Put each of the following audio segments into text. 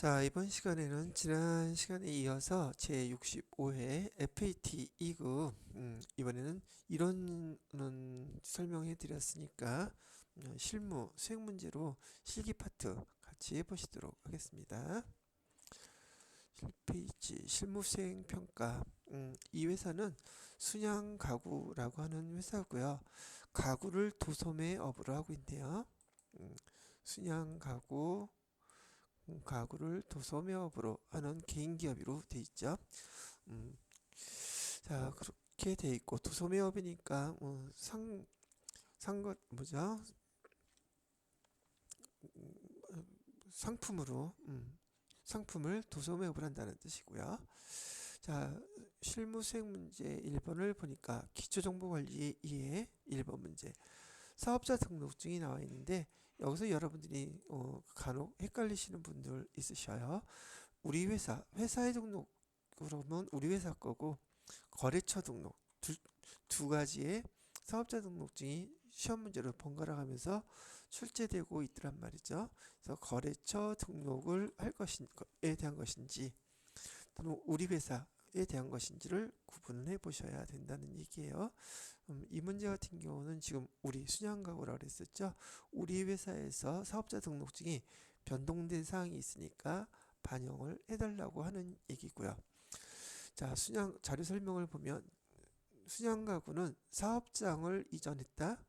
자, 이번 시간에는 지난 시간에 이어서 제65회 FAT 2급, 이번에는 이론은 설명해 드렸으니까, 실무, 수행 문제로 실기 파트 같이 해보시도록 하겠습니다. 1페이지, 실무 수행 평가. 이 회사는 순양 가구라고 하는 회사고요. 가구를 도소매 업으로 하고 있네요. 순양 가구, 가구를 도소매업으로 하는 개인기업으로 돼 있죠. 음, 자, 그렇게 돼 있고 도소매업이니까 상것 뭐죠? 상품으로 상품을 도소매업을 한다는 뜻이고요. 자, 실무 수행 문제 1번을 보니까 기초정보관리 2의 1번 문제. 사업자 등록증이 나와 있는데 여기서 여러분들이 간혹 헷갈리시는 분들 있으셔요. 우리 회사의 등록 그러면 우리 회사 거고 거래처 등록 두 가지의 사업자 등록증이 시험 문제로 번갈아 가면서 출제되고 있더란 말이죠. 그래서 거래처 등록을 할 것에 대한 것인지 또는 우리 회사에 대한 것인지를 구분해 보셔야 된다는 얘기예요. 이 문제 같은 경우는 지금 우리 순양가구라고 그랬었죠. 우리 회사에서 사업자 등록증이 변동된 사항이 있으니까 반영을 해달라고 하는 얘기고요. 자, 순양 자료 설명을 보면 순양가구는 사업장을 이전했다.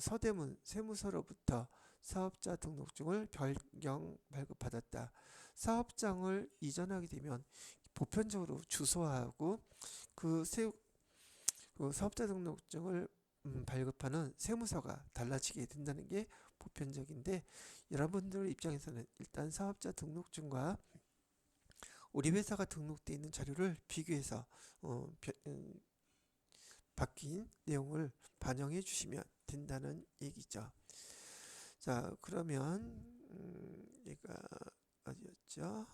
서대문 세무서로부터 사업자 등록증을 변경 발급받았다. 사업장을 이전하게 되면 보편적으로 주소하고 그 사업자 등록증을 발급하는 세무서가 달라지게 된다는 게 보편적인데 여러분들 입장에서는 일단 사업자 등록증과 우리 회사가 등록되어 있는 자료를 비교해서 바뀐 내용을 반영해 주시면 된다는 얘기죠. 자, 그러면 얘가 어디였죠?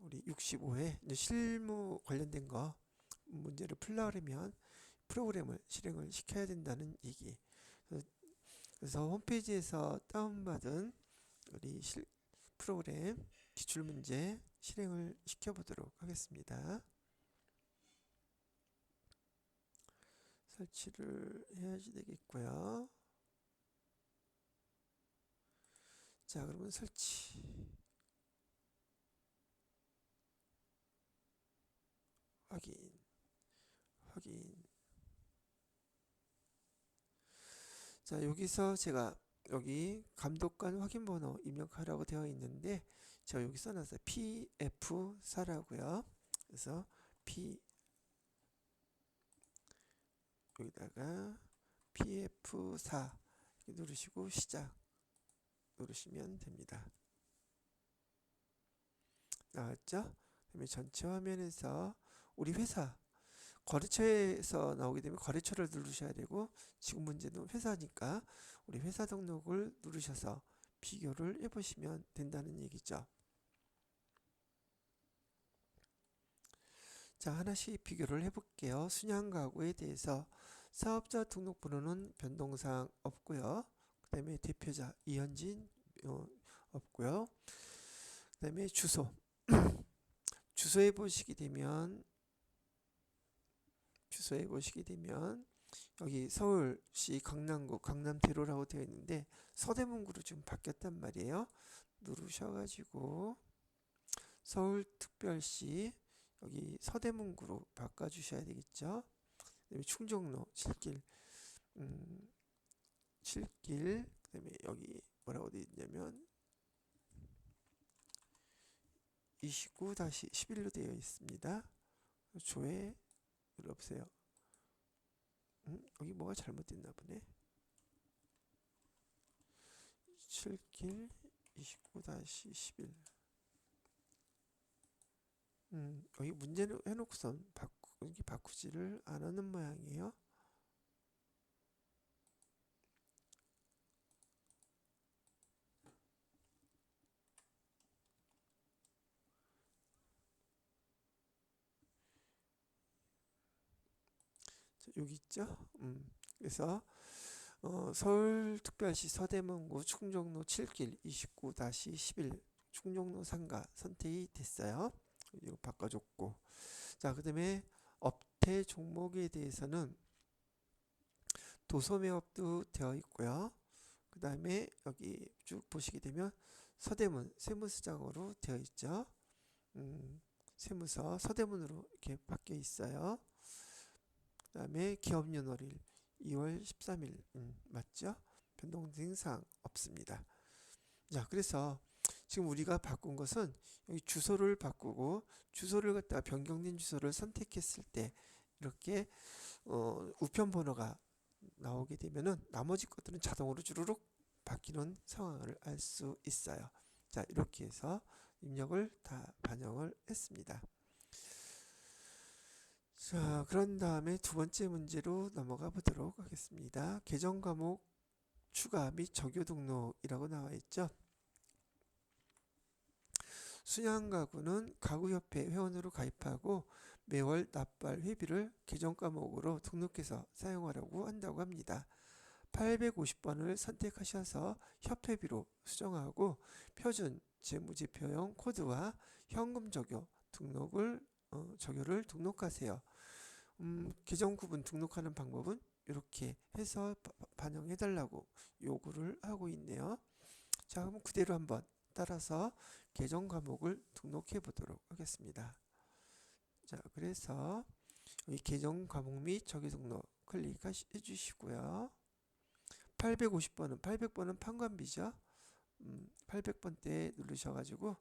우리 65회 실무 관련된 거 문제를 풀려면 프로그램을 실행을 시켜야 된다는 얘기. 그래서 홈페이지에서 다운받은 우리 프로그램 기출문제 실행을 시켜보도록 하겠습니다. 설치를 해야지 되겠고요. 자, 그러면 설치 확인. 자, 여기서 제가 여기 감독관 확인번호 입력하라고 되어 있는데 저 여기 써놨어요. PF4라고요. 그래서 P 여기다가 PF4 누르시고 시작 누르시면 됩니다. 나왔죠? 그다음에 전체 화면에서 우리 회사 거래처에서 나오게 되면 거래처를 누르셔야 되고 지금 문제는 회사니까 우리 회사 등록을 누르셔서 비교를 해보시면 된다는 얘기죠. 자, 하나씩 비교를 해볼게요. 순양가구에 대해서 사업자 등록번호는 변동사항 없고요. 그 다음에 대표자 이현진 없고요. 그 다음에 주소 주소에 보시게 되면 여기 서울시 강남구 강남대로라고 되어 있는데 서대문구로 좀 바뀌었단 말이에요. 누르셔가지고 서울특별시 여기 서대문구로 바꿔주셔야 되겠죠. 그다음에 충정로 칠길 그다음에 여기 뭐라고 되어 있냐면 29-11로 되어 있습니다. 조회 눌러보세요. 여기 뭐가 잘못됐나 보네. 7길 29-11 여기 문제를 해놓고선 여기 바꾸지를 안 하는 모양이에요. 자, 여기 있죠. 그래서 서울특별시 서대문구 충정로 7길 29-11 충정로 상가 선택이 됐어요. 이거 바꿔줬고, 자, 그 다음에 업태 종목에 대해서는 도소매업도 되어 있고요. 그 다음에 여기 쭉 보시게 되면 서대문 세무서장으로 되어 있죠. 세무서 서대문으로 이렇게 바뀌어 있어요. 그 다음에 기업연월일 2월 13일 맞죠? 변동된 사항 없습니다. 자, 그래서 지금 우리가 바꾼 것은 여기 주소를 바꾸고 주소를 갖다가 변경된 주소를 선택했을 때 이렇게 우편 번호가 나오게 되면은 나머지 것들은 자동으로 주르륵 바뀌는 상황을 알 수 있어요. 자, 이렇게 해서 입력을 다 반영을 했습니다. 자, 그런 다음에 두 번째 문제로 넘어가 보도록 하겠습니다. 계정 과목 추가 및 적용 등록이라고 나와 있죠. 순양 가구는 가구협회 회원으로 가입하고 매월 납부할 회비를 계정 과목으로 등록해서 사용하려고 한다고 합니다. 850번을 선택하셔서 협회비로 수정하고 표준 재무제표용 코드와 현금 적용 적용을 등록하세요. 계정 구분 등록하는 방법은 이렇게 해서 반영해 달라고 요구를 하고 있네요. 자, 그럼 그대로 한번 따라서 계정 과목을 등록해 보도록 하겠습니다. 자, 그래서 이 계정 과목 및 적용 등록 클릭해 주시고요. 850번은 판관비죠. 800번 때 누르셔가지고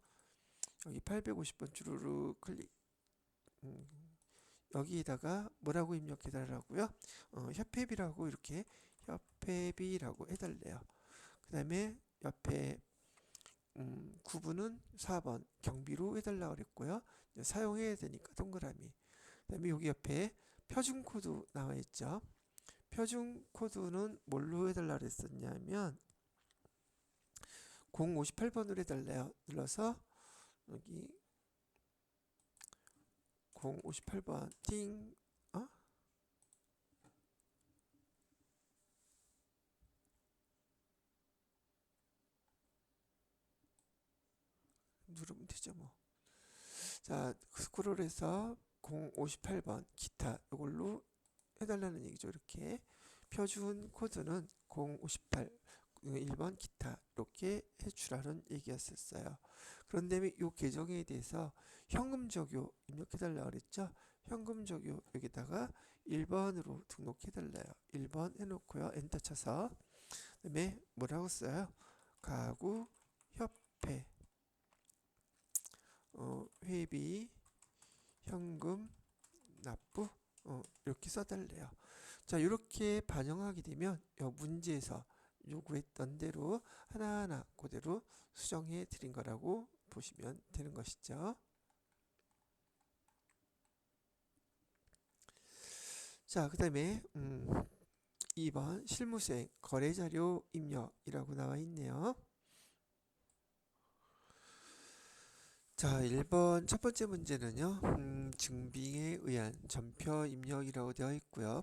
여기 850번 주르르 클릭 여기에다가 뭐라고 입력해 달라고요? 협회비라고 이렇게 협회비라고 해달래요. 그 다음에 옆에 구분은 4번 경비로 해달라고 그랬고요. 사용해야 되니까 동그라미. 그 다음에 여기 옆에 표준 코드 나와 있죠. 표준 코드는 뭘로 해달라고 그랬었냐면 058번으로 해달래요. 눌러서 여기 058번 띵 누르면 되죠 뭐. 자, 스크롤해서 058번 기타 이걸로 해달라는 얘기죠. 이렇게 표준 코드는 058 1번 기타 이렇게 해주라는 얘기였었어요. 그런데 이 계정에 대해서 현금 적용 입력해달라고 그랬죠. 현금 적용 여기다가 1번으로 등록해달래요. 1번 해놓고요. 엔터 쳐서 그다음에 뭐라고 써요? 가구 협회 회비 현금 납부 이렇게 써달래요. 자, 이렇게 반영하게 되면 문제에서 요구했던 대로 하나하나 그대로 수정해 드린 거라고 보시면 되는 것이죠. 자, 그 다음에 2번 실무수행 거래자료 입력이라고 나와 있네요. 자, 1번 첫 번째 문제는요. 증빙에 의한 전표 입력이라고 되어 있고요.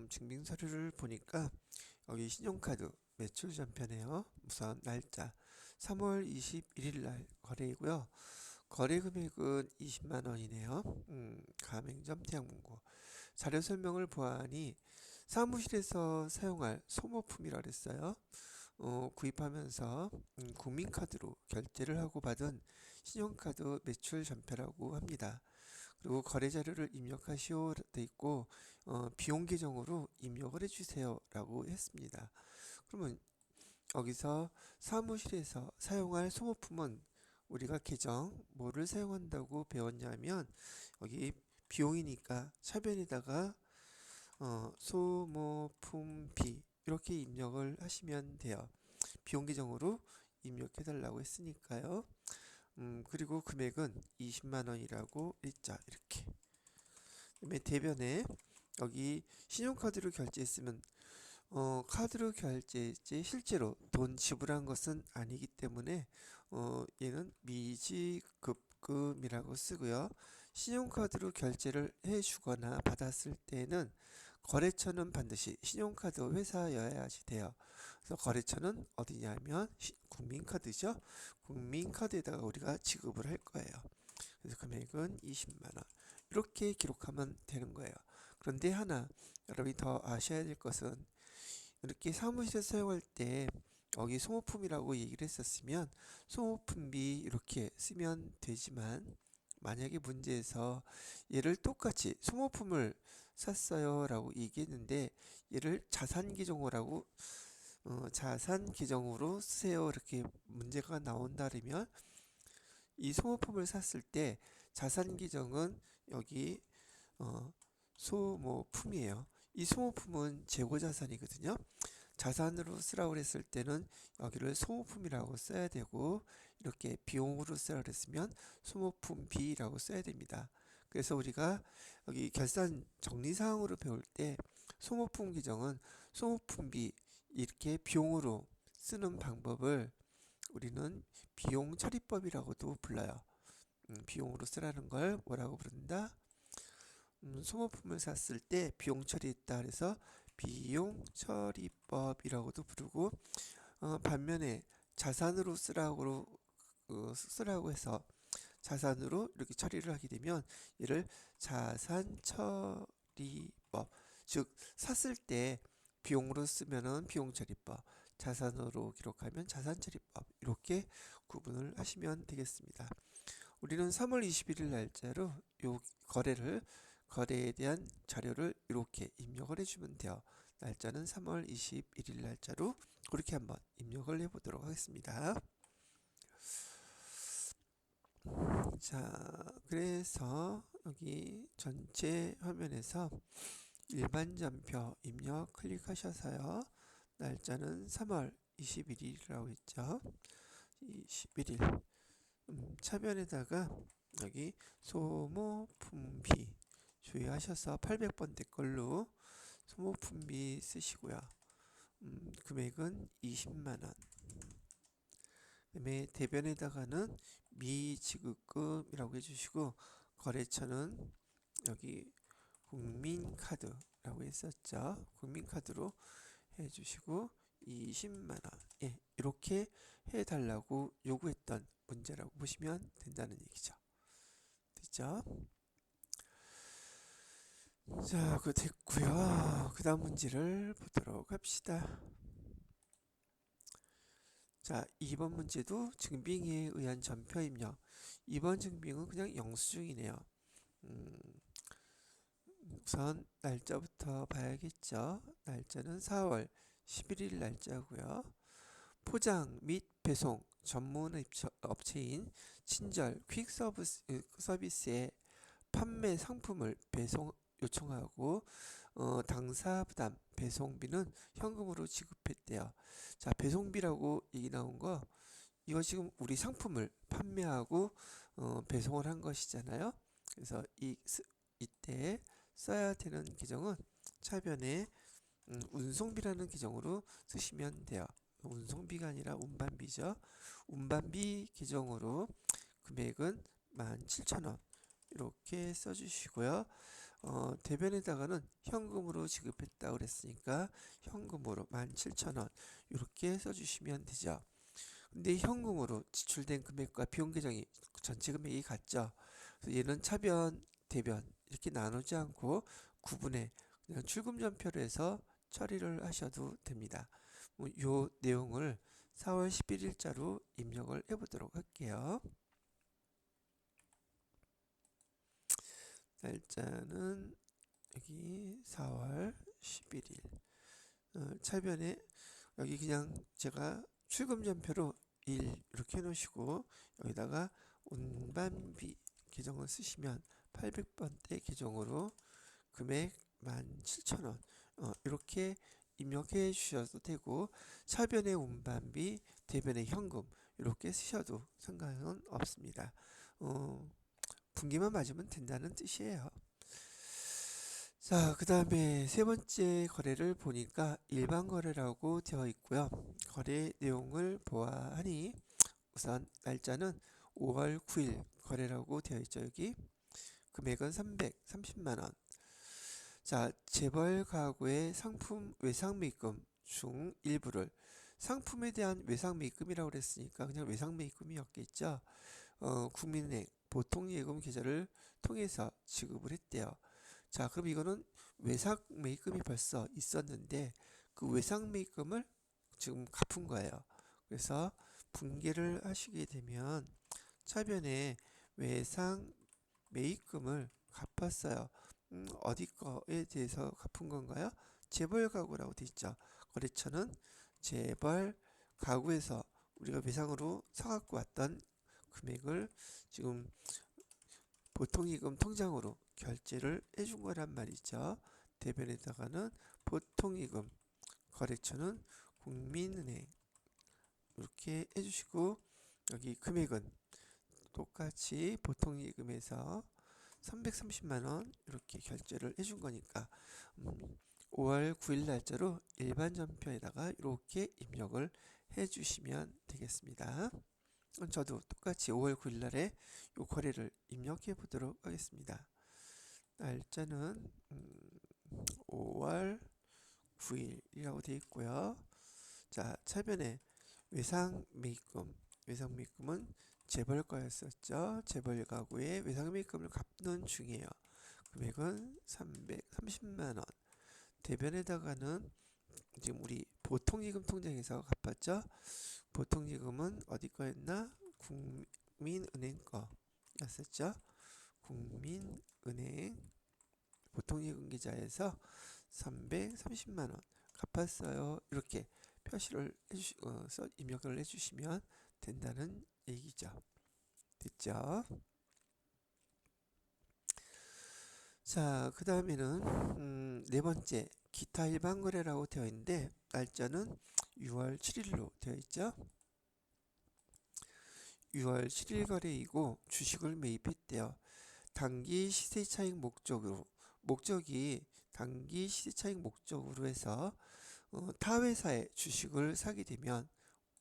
증빙 서류를 보니까 여기 신용카드 매출 전표네요. 우선 날짜 3월 21일 날 거래이고요. 거래 금액은 20만 원이네요. 가맹점 태양문고. 자료 설명을 보아하니 사무실에서 사용할 소모품이라 그랬어요. 구입하면서 국민카드로 결제를 하고 받은 신용카드 매출 전표라고 합니다. 그리고 거래 자료를 입력하시오 돼 있고 비용 계정으로 입력을 해주세요 라고 했습니다. 그러면 여기서 사무실에서 사용할 소모품은 우리가 계정 뭐를 사용한다고 배웠냐면 여기 비용이니까 차변에다가 소모품비 이렇게 입력을 하시면 돼요. 비용 계정으로 입력해 달라고 했으니까요. 그리고 금액은 20만 원이라고 있죠. 이렇게. 그다음에 대변에 여기 신용카드로 결제했으면 카드로 결제했지 실제로 돈 지불한 것은 아니기 때문에 얘는 미지급금이라고 쓰고요. 신용카드로 결제를 해주거나 받았을 때는 거래처는 반드시 신용카드 회사여야지 돼요. 그래서 거래처는 어디냐면 국민카드죠. 국민카드에다가 우리가 지급을 할 거예요. 그래서 금액은 20만 원. 이렇게 기록하면 되는 거예요. 그런데 하나 여러분이 더 아셔야 될 것은 이렇게 사무실에 사용할 때 여기 소모품이라고 얘기를 했었으면 소모품비 이렇게 쓰면 되지만 만약에 문제에서 얘를 똑같이 소모품을 샀어요 라고 얘기했는데 얘를 자산계정으로 자산계정으로 쓰세요 이렇게 문제가 나온다면 이 소모품을 샀을 때 자산계정은 여기 소모품이에요. 이 소모품은 재고자산이거든요. 자산으로 쓰라고 했을 때는 여기를 소모품이라고 써야 되고 이렇게 비용으로 쓰라고 했으면 소모품비라고 써야 됩니다. 그래서 우리가 여기 결산 정리사항으로 배울 때 소모품 규정은 소모품비 이렇게 비용으로 쓰는 방법을 우리는 비용 처리법이라고도 불러요. 비용으로 쓰라는 걸 뭐라고 부른다? 소모품을 샀을 때 비용 처리했다 그래서 비용 처리법이라고도 부르고 반면에 자산으로 쓰라고 해서 자산으로 이렇게 처리를 하게 되면 얘를 자산 처리법 즉 샀을 때 비용으로 쓰면은 비용 처리법 자산으로 기록하면 자산 처리법 이렇게 구분을 하시면 되겠습니다. 우리는 3월 21일 날짜로 요 거래에 대한 자료를 이렇게 입력을 해주면 돼요. 날짜는 3월 21일 날짜로 그렇게 한번 입력을 해보도록 하겠습니다. 자, 그래서 여기 전체 화면에서 일반 전표 입력 클릭하셔서요. 날짜는 3월 21일이라고 했죠. 21일 차변에다가 여기 소모품비 주의하셔서 800번대 걸로 소모품비 쓰시고요. 금액은 20만원. 그다음에 대변에다가는 미지급금이라고 해주시고 거래처는 여기 국민카드라고 했었죠. 국민카드로 해주시고 20만원 예, 이렇게 해달라고 요구했던 문제라고 보시면 된다는 얘기죠. 됐죠? 자, 그거 됐고요. 그 다음 문제를 보도록 합시다. 자, 2번 문제도 증빙에 의한 전표 입력. 2번 증빙은 그냥 영수증이네요. 우선 날짜부터 봐야겠죠. 날짜는 4월 11일 날짜고요. 포장 및 배송 전문 업체인 친절 퀵 서비스에 판매 상품을 배송 요청하고 당사 부담 배송비는 현금으로 지급했대요. 자, 배송비라고 얘기 나온 거 이거 지금 우리 상품을 판매하고 배송을 한 것이잖아요. 그래서 이때 써야 되는 계정은 차변에 운송비라는 계정으로 쓰시면 돼요. 운송비가 아니라 운반비죠. 운반비 계정으로 금액은 17,000원 이렇게 써주시고요. 대변에다가는 현금으로 지급했다고 그랬으니까 현금으로 17,000원 이렇게 써주시면 되죠. 근데 현금으로 지출된 금액과 비용 계정이 전체 금액이 같죠. 그래서 얘는 차변, 대변 이렇게 나누지 않고 구분해 그냥 출금 전표로 해서 처리를 하셔도 됩니다. 요 내용을 4월 11일자로 입력을 해보도록 할게요. 날짜는 여기 4월 11일 차변에 여기 그냥 제가 출금 전표로 1 이렇게 해놓으시고 여기다가 운반비 계정을 쓰시면 800번대 계정으로 금액 17,000원 이렇게 입력해 주셔도 되고 차변의 운반비 대변의 현금 이렇게 쓰셔도 상관은 없습니다. 분기만 맞으면 된다는 뜻이에요. 자, 그 다음에 세 번째 거래를 보니까 일반 거래라고 되어 있고요. 거래 내용을 보아하니 우선 날짜는 5월 9일 거래라고 되어 있죠. 여기 금액은 330만원. 자, 재벌 가구의 상품 외상 매입금 중 일부를 상품에 대한 외상 매입금이라고 그랬으니까 그냥 외상 매입금이었겠죠. 국민은행 보통예금 계좌를 통해서 지급을 했대요. 자, 그럼 이거는 외상 매입금이 벌써 있었는데 그 외상 매입금을 지금 갚은 거예요. 그래서 분개를 하시게 되면 차변에 외상 매입금을 갚았어요. 어디 거에 대해서 갚은 건가요? 재벌 가구라고 돼 있죠. 거래처는 재벌 가구에서 우리가 외상으로 사갖고 왔던 금액을 지금 보통이금 통장으로 결제를 해준 거란 말이죠. 대변에다가는 보통이금, 거래처는 국민은행 이렇게 해주시고 여기 금액은 똑같이 보통이금에서 330만원 이렇게 결제를 해준 거니까 5월 9일 날짜로 일반 전표에다가 이렇게 입력을 해주시면 되겠습니다. 저도 똑같이 5월 9일 날에 이 거래를 입력해 보도록 하겠습니다. 날짜는 5월 9일이라고 되어 있고요. 자, 차변에 외상 매입금은 재벌 거였었죠. 재벌 가구의 외상 매입금을 갚는 중이에요. 금액은 330만원. 대변에다가는 지금 우리 보통예금 통장에서 갚았죠. 보통예금은 어디 거였나? 국민은행 거였었죠. 국민은행 보통예금 계좌에서 330만원 갚았어요. 이렇게 표시를 입력을 해주시면 된다는 얘기죠. 됐죠? 자, 그 다음에는 네 번째 기타 일반 거래라고 되어 있는데 날짜는 6월 7일로 되어 있죠. 6월 7일 거래이고 주식을 매입했대요. 단기 시세 차익 목적이 단기 시세 차익 목적으로 해서 타 회사의 주식을 사게 되면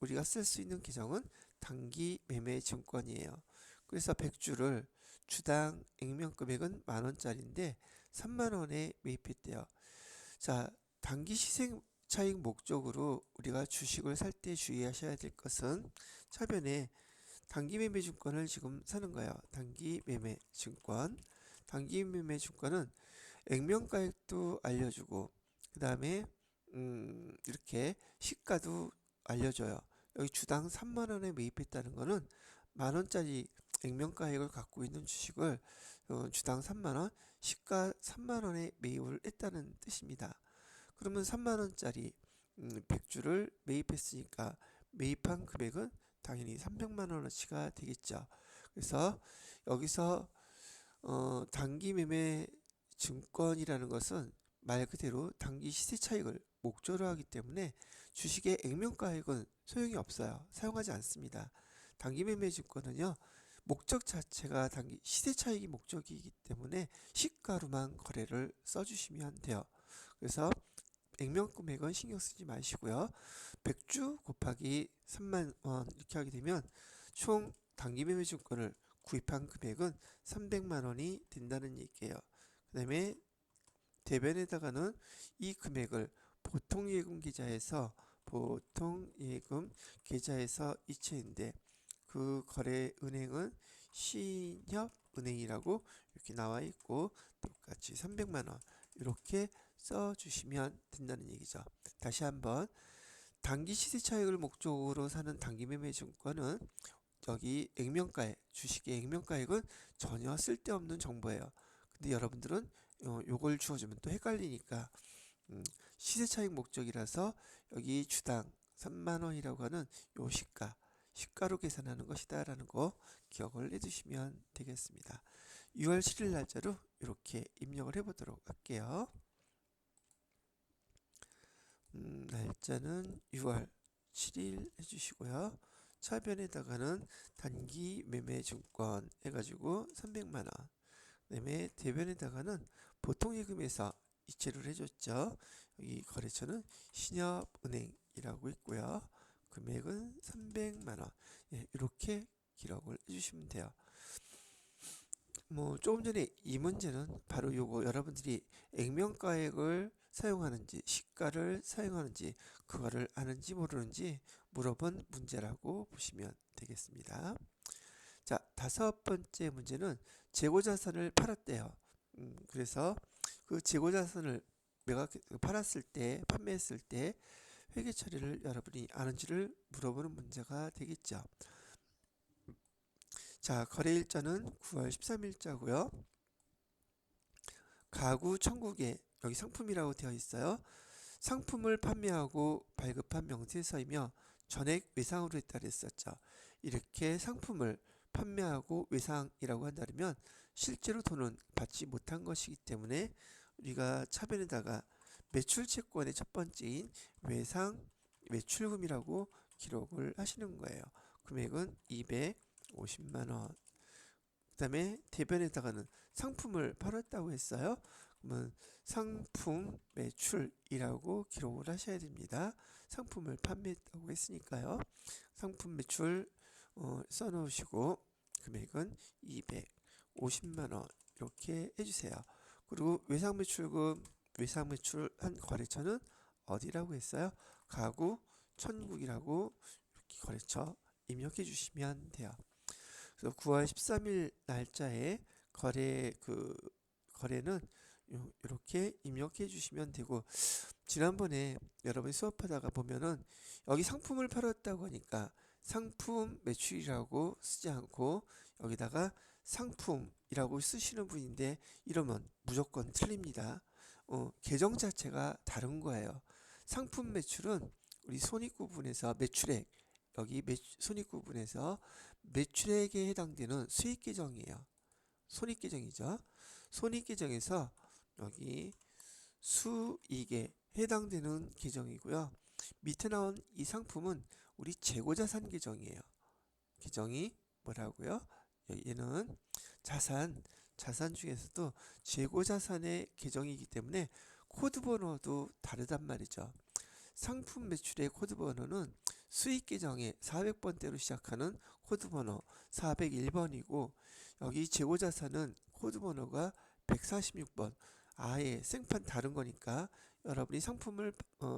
우리가 쓸 수 있는 계정은 단기 매매 증권이에요. 그래서 100주를 주당 액면 금액은 만원짜리인데 3만원에 매입했대요. 자, 단기 시세 차익 목적으로 우리가 주식을 살 때 주의하셔야 될 것은 차변에 단기 매매 증권을 지금 사는 거예요. 단기 매매 증권. 단기 매매 증권은 액면가액도 알려주고 그 다음에 이렇게 시가도 알려줘요. 여기 주당 3만원에 매입했다는 거는 만원짜리 액면가액을 갖고 있는 주식을 주당 3만원, 시가 3만원에 매입을 했다는 뜻입니다. 그러면 3만원짜리 100주를 매입했으니까 매입한 금액은 당연히 300만원어치가 되겠죠. 그래서 여기서 단기 매매 증권이라는 것은 말 그대로 단기 시세 차익을 목적으로 하기 때문에 주식의 액면가액은 소용이 없어요. 사용하지 않습니다. 단기 매매 증권은요. 목적 자체가 단기 시세 차익이 목적이기 때문에 시가로만 거래를 써주시면 돼요. 그래서 액면 금액은 신경 쓰지 마시고요. 100주 곱하기 3만원 이렇게 하게 되면 총 단기 매매 증권을 구입한 금액은 300만원이 된다는 얘기예요. 그 다음에 대변에다가는 이 금액을 보통예금 계좌에서 이체인데 그 거래 은행은 신협은행이라고 이렇게 나와 있고 똑같이 300만원 이렇게 써주시면 된다는 얘기죠. 다시 한번 단기 시세 차익을 목적으로 사는 단기 매매 증권은 여기 액면가액, 주식의 액면가액은 전혀 쓸데없는 정보예요. 근데 여러분들은 요걸 주어주면 또 헷갈리니까 시세 차익 목적이라서 여기 주당 3만원이라고 하는 요 시가로 계산하는 것이다 라는 거 기억을 해두시면 되겠습니다. 6월 7일 날짜로 이렇게 입력을 해보도록 할게요. 날짜는 6월 7일 해주시고요. 차변에다가는 단기 매매 증권 해가지고 300만원 그다음에 대변에다가는 보통예금에서 이체를 해줬죠. 여기 거래처는 신협은행이라고 있고요. 금액은 300만원 예, 이렇게 기록을 해주시면 돼요. 조금 전에 이 문제는 바로 요거 여러분들이 액면가액을 사용하는지 시가를 사용하는지 그거를 아는지 모르는지 물어본 문제라고 보시면 되겠습니다. 자, 다섯 번째 문제는 재고자산을 팔았대요. 그래서 그 재고자산을 팔았을 때, 판매했을 때 회계 처리를 여러분이 아는지를 물어보는 문제가 되겠죠. 자, 거래일자는 9월 13일자고요. 가구 천국에 여기 상품이라고 되어 있어요. 상품을 판매하고 발급한 명세서이며 전액 외상으로 했다 그랬었죠. 이렇게 상품을 판매하고 외상이라고 한다면 실제로 돈은 받지 못한 것이기 때문에 우리가 차변에다가 매출채권의 첫 번째인 외상 매출금이라고 기록을 하시는 거예요. 금액은 250만 원. 그 다음에 대변에다가는 상품을 팔았다고 했어요. 그러면 상품 매출이라고 기록을 하셔야 됩니다. 상품을 판매했다고 했으니까요. 상품 매출 써놓으시고 금액은 250만 원 이렇게 해주세요. 그리고 외상 매출금, 외상 매출한 거래처는 어디라고 했어요? 가구 천국이라고 이렇게 거래처 입력해 주시면 돼요. 그래서 9월 13일 날짜에 거래는 이렇게 입력해 주시면 되고, 지난번에 여러분이 수업하다가 보면은 여기 상품을 팔았다고 하니까 상품 매출이라고 쓰지 않고 여기다가 상품이라고 쓰시는 분인데 이러면 무조건 틀립니다. 계정 자체가 다른 거예요. 상품 매출은 우리 손익구분에서 매출액, 여기 손익구분에서 매출액에 해당되는 수익 계정이에요. 손익 계정이죠. 손익 계정에서 여기 수익에 해당되는 계정이고요. 밑에 나온 이 상품은 우리 재고자산 계정이에요. 계정이 뭐라고요? 얘는 자산 중에서도 재고자산의 계정이기 때문에 코드 번호도 다르단 말이죠. 상품 매출의 코드 번호는 수익 계정의 400번대로 시작하는 코드 번호 401번이고 여기 재고자산은 코드 번호가 146번. 아예 생판 다른 거니까 여러분이 상품을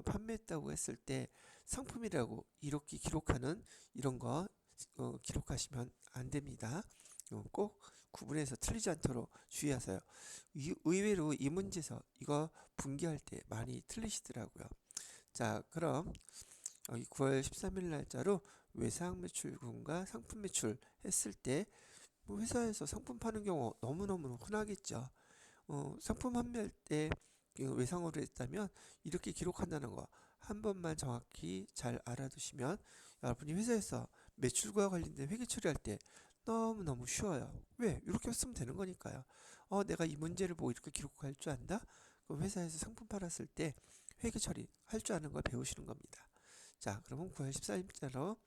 판매했다고 했을 때 상품이라고 이렇게 기록하는 이런 거 기록하시면 안 됩니다. 꼭 구분해서 틀리지 않도록 주의하세요. 의외로 이 문제에서 이거 분기할 때 많이 틀리시더라고요. 자, 그럼 여기 9월 13일 날짜로 외상 매출금과 상품 매출 했을 때 회사에서 상품 파는 경우 너무너무 흔하겠죠. 상품 판매할 때 외상으로 했다면 이렇게 기록한다는 거 한 번만 정확히 잘 알아두시면 여러분이 회사에서 매출과 관련된 회계 처리할 때 너무너무 쉬워요. 왜? 이렇게 쓰면 되는 거니까요. 내가 이 문제를 보고 이렇게 기록할 줄 안다? 그럼 회사에서 상품 팔았을 때 회계 처리 할 줄 아는 걸 배우시는 겁니다. 자, 그러면 9월 14일자로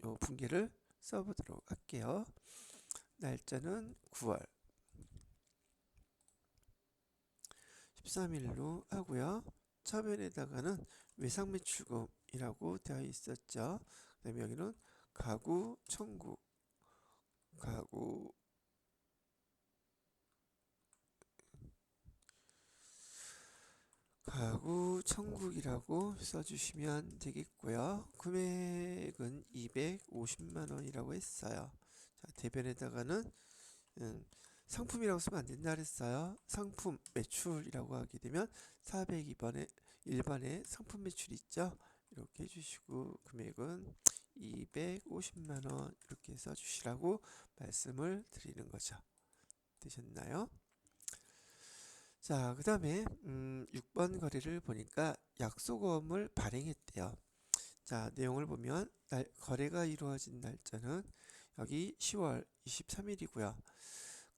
요 분기를 써보도록 할게요. 날짜는 9월 13일로 하고요. 차변에다가는 외상매출금이라고 되어 있었죠. 그 다음에 여기는 가구 천국, 가구 천국이라고 써주시면 되겠고요. 금액은 250만 원이라고 했어요. 자, 대변에다가는 상품이라고 쓰면 안 된다 그랬어요. 상품 매출이라고 하게 되면 402번에 1번에 상품 매출이 있죠. 이렇게 해주시고 금액은 250만 원 이렇게 써주시라고 말씀을 드리는 거죠. 되셨나요? 자, 그 다음에 6번 거래를 보니까 약속어음을 발행했대요. 자, 내용을 보면 거래가 이루어진 날짜는 여기 10월 23일이고요.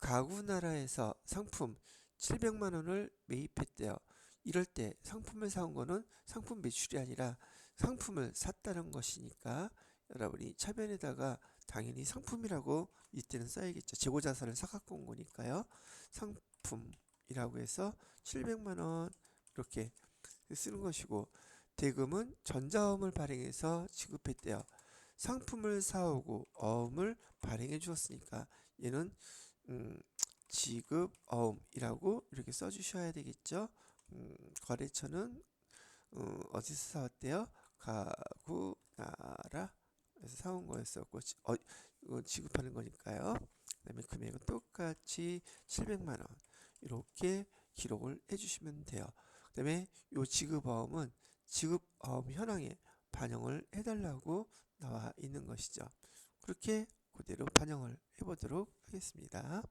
가구나라에서 상품 700만 원을 매입했대요. 이럴 때 상품을 사온 거는 상품 매출이 아니라 상품을 샀다는 것이니까 여러분이 차변에다가 당연히 상품이라고 이때는 써야겠죠. 재고자산을 사갖고 온 거니까요. 상품이라고 해서 700만 원 이렇게 쓰는 것이고, 대금은 전자어음을 발행해서 지급했대요. 상품을 사오고 어음을 발행해 주었으니까 얘는 음, 지급어음이라고 이렇게 써주셔야 되겠죠. 거래처는 어디서 사왔대요? 가구 나라에서 사온 거였었고 지급하는 거니까요. 그다음에 금액은 똑같이 700만 원 이렇게 기록을 해주시면 돼요. 그다음에 요 지급어음은 지급어음 현황에 반영을 해달라고 나와 있는 것이죠. 그렇게 그대로 반영을 해보도록 하겠습니다.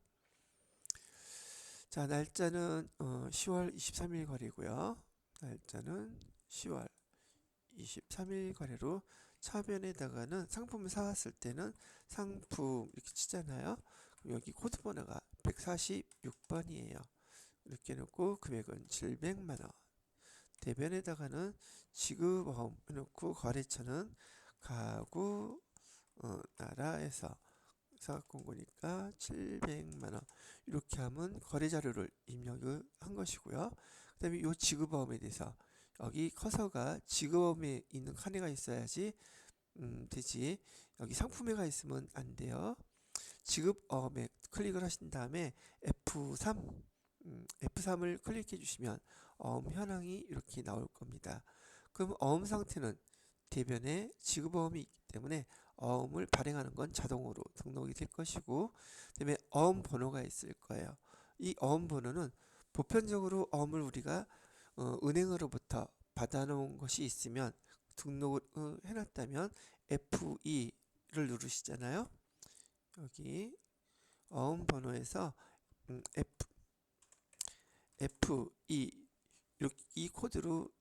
자, 날짜는 10월 23일 거래고요. 날짜는 10월 23일 거래로 차변에다가는 상품을 사왔을 때는 상품 이렇게 치잖아요. 여기 코드 번호가 146번이에요. 이렇게 놓고 금액은 700만원. 대변에다가는 지급어음 해놓고 거래처는 가구 나라에서 사갖고 온 거니까 700만원 이렇게 하면 거래 자료를 입력을 한 것이고요. 그 다음에 이 지급어음에 대해서 여기 커서가 지급어음에 있는 칸에가 있어야지 되지. 여기 상품에가 있으면 안 돼요. 지급어음에 클릭을 하신 다음에 F3을 클릭해 주시면 어음 현황이 이렇게 나올 겁니다. 그럼 어음 상태는 대변에 지급어음이 있기 때문에 어음을 발행하는 건 자동으로 등록이 될 것이고, 그다음에 어음 번호가 있을 거예요. 이 어음 번호는 보편적으로 어음을 우리가 은행으로부터 받아놓은 것이 있으면 등록을 해놨다면 F2를 누르시잖아요. 여기 어음 번호에서 F2 이 코드로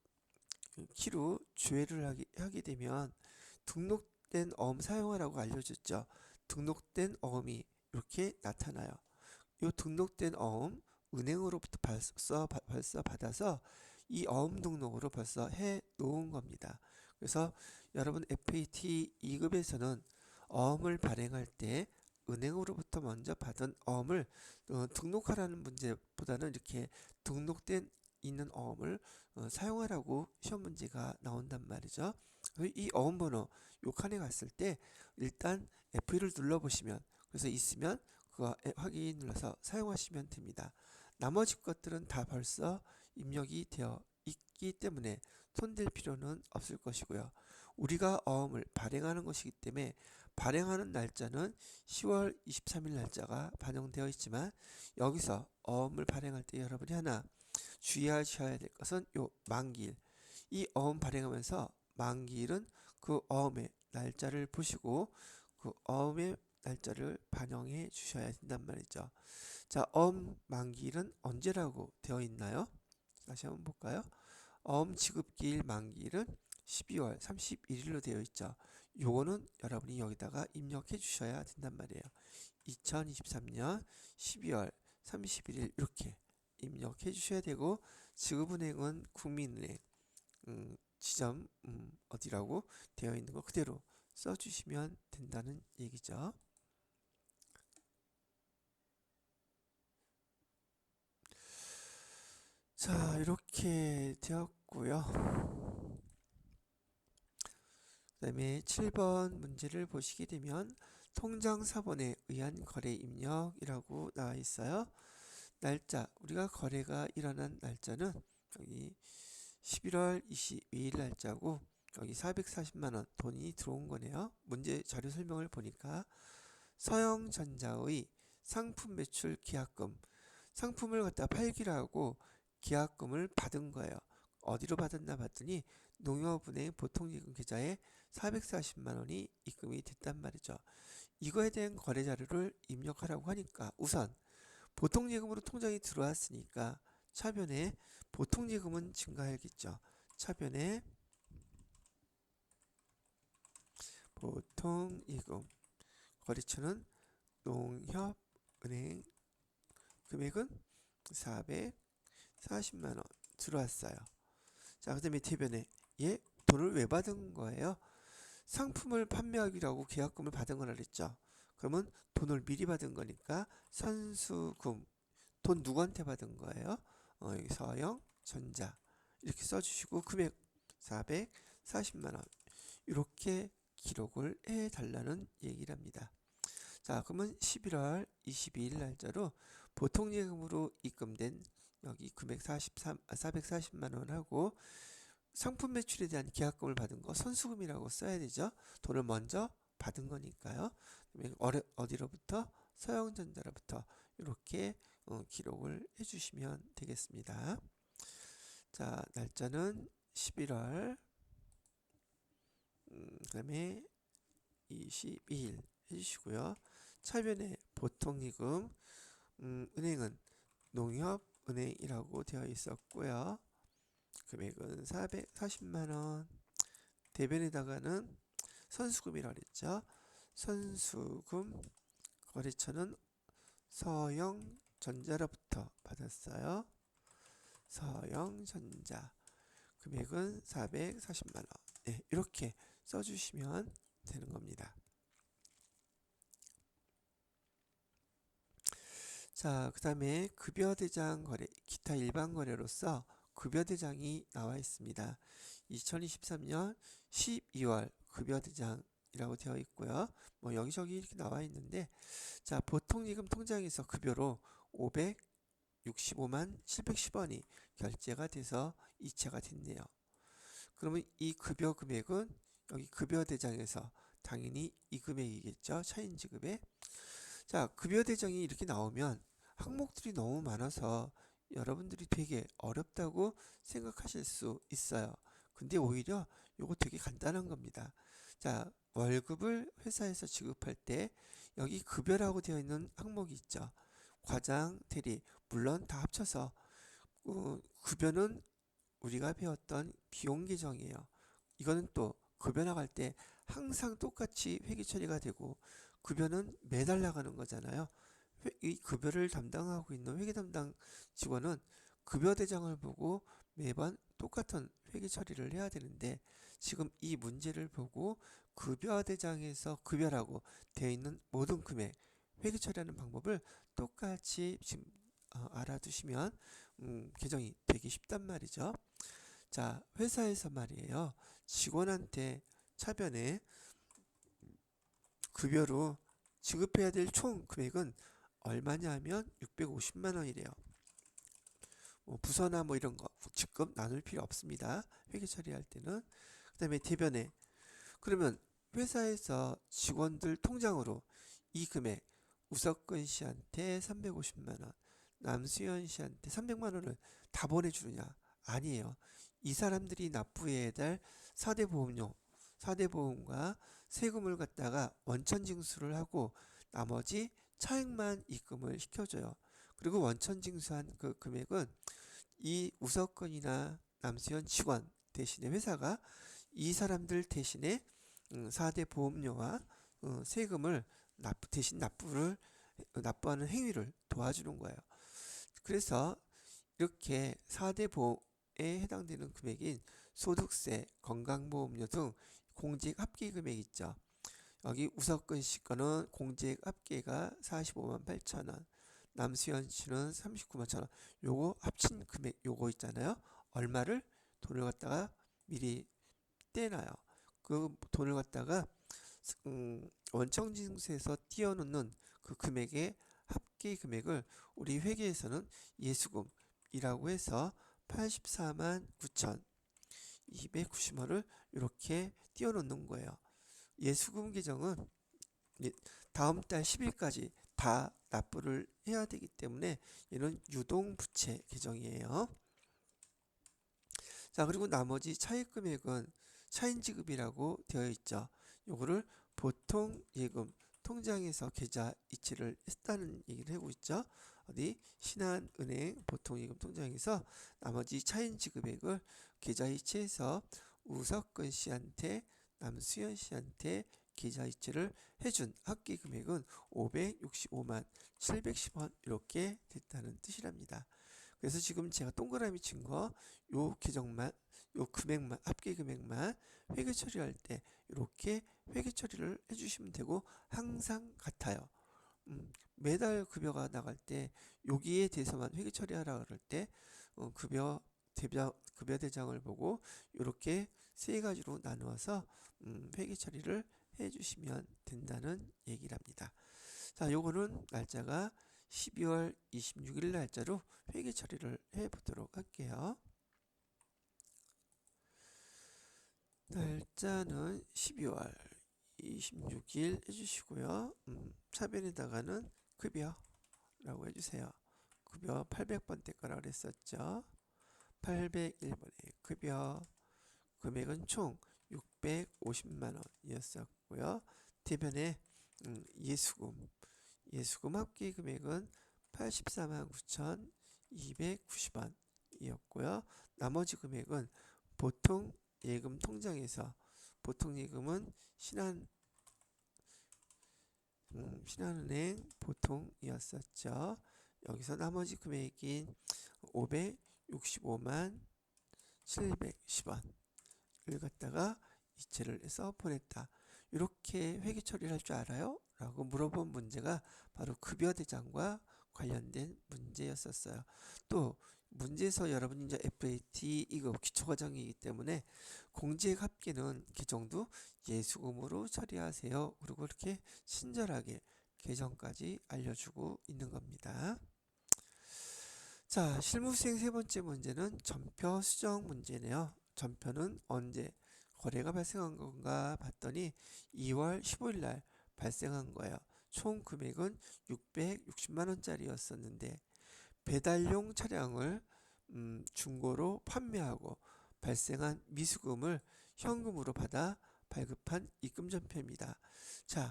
키로 주회를 하게 되면 등록된 어음 사용하라고 알려줬죠. 등록된 어음이 이렇게 나타나요. 이 등록된 어음 은행으로부터 벌써 받아서 이 어음 등록으로 벌써 해 놓은 겁니다. 그래서 여러분 FAT 2급에서는 어음을 발행할 때 은행으로부터 먼저 받은 어음을 등록하라는 문제보다는 이렇게 등록된 있는 어음을 사용하라고 시험 문제가 나온단 말이죠. 이 어음 번호 요 칸에 갔을 때 일단 F1을 눌러보시면 그래서 있으면 그거 확인 눌러서 사용하시면 됩니다. 나머지 것들은 다 벌써 입력이 되어 있기 때문에 손댈 필요는 없을 것이고요. 우리가 어음을 발행하는 것이기 때문에 발행하는 날짜는 10월 23일 날짜가 반영되어 있지만 여기서 어음을 발행할 때 여러분이 하나 주의하셔야 될 것은 요 만기일. 이 어음 발행하면서 만기일은 그 어음의 날짜를 보시고 그 어음의 날짜를 반영해 주셔야 된단 말이죠. 자, 어음 만기일은 언제라고 되어 있나요? 다시 한번 볼까요? 어음 지급기일 만기일은 12월 31일로 되어 있죠. 요거는 여러분이 여기다가 입력해 주셔야 된단 말이에요. 2023년 12월 31일 이렇게 입력해 주셔야 되고 지급은행은 국민은행 지점 어디라고 되어 있는 거 그대로 써주시면 된다는 얘기죠. 자, 이렇게 되었고요. 그 다음에 7번 문제를 보시게 되면 통장 사본에 의한 거래 입력이라고 나와 있어요. 날짜, 우리가 거래가 일어난 날짜는 여기 11월 22일 날짜고 여기 440만원 돈이 들어온 거네요. 문제 자료 설명을 보니까 서영전자의 상품 매출 계약금, 상품을 갖다 팔기로 하고 계약금을 받은 거예요. 어디로 받았나 봤더니 농협은행 보통예금 계좌에 440만 원이 입금이 됐단 말이죠. 이거에 대한 거래 자료를 입력하라고 하니까 우선 보통예금으로 통장이 들어왔으니까 차변에 보통예금은 증가해야겠죠. 차변에 보통예금 거래처는 농협은행 금액은 440만원 들어왔어요. 자, 그 다음에 대변에 얘 돈을 왜 받은 거예요? 상품을 판매하기로 계약금을 받은 거라 그랬죠. 그러면 돈을 미리 받은 거니까 선수금 돈 누구한테 받은 거예요? 여기 서영전자 이렇게 써주시고 금액 440만원 이렇게 기록을 해달라는 얘기랍니다. 자, 그러면 11월 22일 날짜로 보통예금으로 입금된 여기 금액 440만 원하고 상품 매출에 대한 계약금을 받은 거 선수금이라고 써야 되죠. 돈을 먼저 받은 거니까요. 어디로부터? 서영전자로부터 이렇게 기록을 해주시면 되겠습니다. 자, 날짜는 11월 그다음에 22일 해주시고요. 차변에 보통예금 은행은 농협은행이라고 되어 있었고요. 금액은 440만원. 대변에다가는 선수금이라고 그랬죠. 선수금 거래처는 서영전자로부터 받았어요. 서영전자 금액은 440만원. 네, 이렇게 써주시면 되는 겁니다. 자, 그 다음에 급여대장 거래, 기타 일반 거래로서 급여대장이 나와 있습니다. 2023년 12월 급여대장이라고 되어 있고요. 뭐 여기저기 이렇게 나와 있는데, 자, 보통예금 통장에서 급여로 565만 710원이 결제가 돼서 이체가 됐네요. 그러면 이 급여 금액은 여기 급여대장에서 당연히 이 금액이겠죠. 차인지급에. 자, 급여 대장이 이렇게 나오면 항목들이 너무 많아서 여러분들이 되게 어렵다고 생각하실 수 있어요. 근데 오히려 이거 되게 간단한 겁니다. 자, 월급을 회사에서 지급할 때 여기 급여라고 되어 있는 항목이 있죠. 과장, 대리, 물론 다 합쳐서 급여는 우리가 배웠던 비용 계정이에요. 이거는 또 급여 나갈 때 항상 똑같이 회계 처리가 되고 급여는 매달 나가는 거잖아요. 이 급여를 담당하고 있는 회계 담당 직원은 급여 대장을 보고 매번 똑같은 회계 처리를 해야 되는데 지금 이 문제를 보고 급여 대장에서 급여라고 되어 있는 모든 금액 회계 처리하는 방법을 똑같이 지금 알아두시면 개정이 되기 쉽단 말이죠. 자, 회사에서 말이에요. 직원한테 차변에 급여로 지급해야 될 총 금액은 얼마냐 하면 650만 원이래요. 뭐 부서나 뭐 이런 거 직급 나눌 필요 없습니다. 회계 처리할 때는. 그 다음에 대변에 그러면 회사에서 직원들 통장으로 이 금액 우석근 씨한테 350만 원, 남수현 씨한테 300만 원을 다 보내주느냐? 아니에요. 이 사람들이 납부해야 될 4대 보험료, 4대 보험과 세금을 갖다가 원천 징수를 하고 나머지 차액만 입금을 시켜줘요. 그리고 원천 징수한 그 금액은 이 우석근이나 남수현 직원 대신에 회사가 이 사람들 대신에 4대 보험료와 세금을 대신 납부하는 행위를 도와주는 거예요. 그래서 이렇게 4대 보험에 해당되는 금액인 소득세, 건강보험료 등 공직 합계 금액 있죠. 여기 우석근 씨 거는 공직 합계가 45만 8천 원, 남수현 씨는 39만 천 원. 요거 합친 금액 요거 있잖아요. 얼마를 돈을 갖다가 미리 떼놔요. 그 돈을 갖다가 원청징수에서 띄워놓는 그 금액의 합계 금액을 우리 회계에서는 예수금이라고 해서 84만 9천 290원을 이렇게 띄워놓는 거예요. 예수금 계정은 다음 달 10일까지 다 납부를 해야 되기 때문에 얘는 유동부채 계정이에요. 자, 그리고 나머지 차입 금액은 차인지급이라고 되어 있죠. 요거를 보통 예금 통장에서 계좌 이체를 했다는 얘기를 하고 있죠. 어디 신한은행 보통예금 통장에서 나머지 차인지급액을 계좌 이체해서 우석근 씨한테 남수현 씨한테 계좌 이체를 해준 합계 금액은 565만 710원 이렇게 됐다는 뜻이랍니다. 그래서 지금 제가 동그라미 친 거 요 계정만 요 금액만 합계 금액만 회계 처리할 때 이렇게 회계 처리를 해주시면 되고 항상 같아요. 매달 급여가 나갈 때 여기에 대해서만 회계 처리하라 그럴 때 급여 대장을 보고 이렇게 세 가지로 나누어서 회계 처리를 해주시면 된다는 얘기랍니다. 자, 요거는 날짜가 12월 26일 날짜로 회계 처리를 해 보도록 할게요. 날짜는 12월 26일 해주시고요. 차변에다가는 급여라고 해주세요. 급여 800번대 거라고 그랬었죠. 801번에 급여 금액은 총 650만 원이었었고요. 대변에 예수금 합계 금액은 84만 9,290원이었고요. 나머지 금액은 보통 예금 통장에서 보통 예금은 신한은행 보통이었었죠. 여기서 나머지 금액인 565만 710원을 갖다가 이체를 해서 보냈다. 이렇게 회계 처리를 할 줄 알아요? 라고 물어본 문제가 바로 급여 대장과 관련된 문제였었어요. 또 문제에서 여러분이 이제 FAT 이거 기초과정이기 때문에 공제액 합계는 개정도 예수금으로 처리하세요. 그리고 이렇게 친절하게 개정까지 알려주고 있는 겁니다. 자, 실무수행 세 번째 문제는 전표 수정 문제네요. 전표는 언제 거래가 발생한 건가 봤더니 2월 15일 날 발생한 거예요. 총 금액은 660만 원짜리였었는데 배달용 차량을 중고로 판매하고 발생한 미수금을 현금으로 받아 발급한 입금 전표입니다. 자,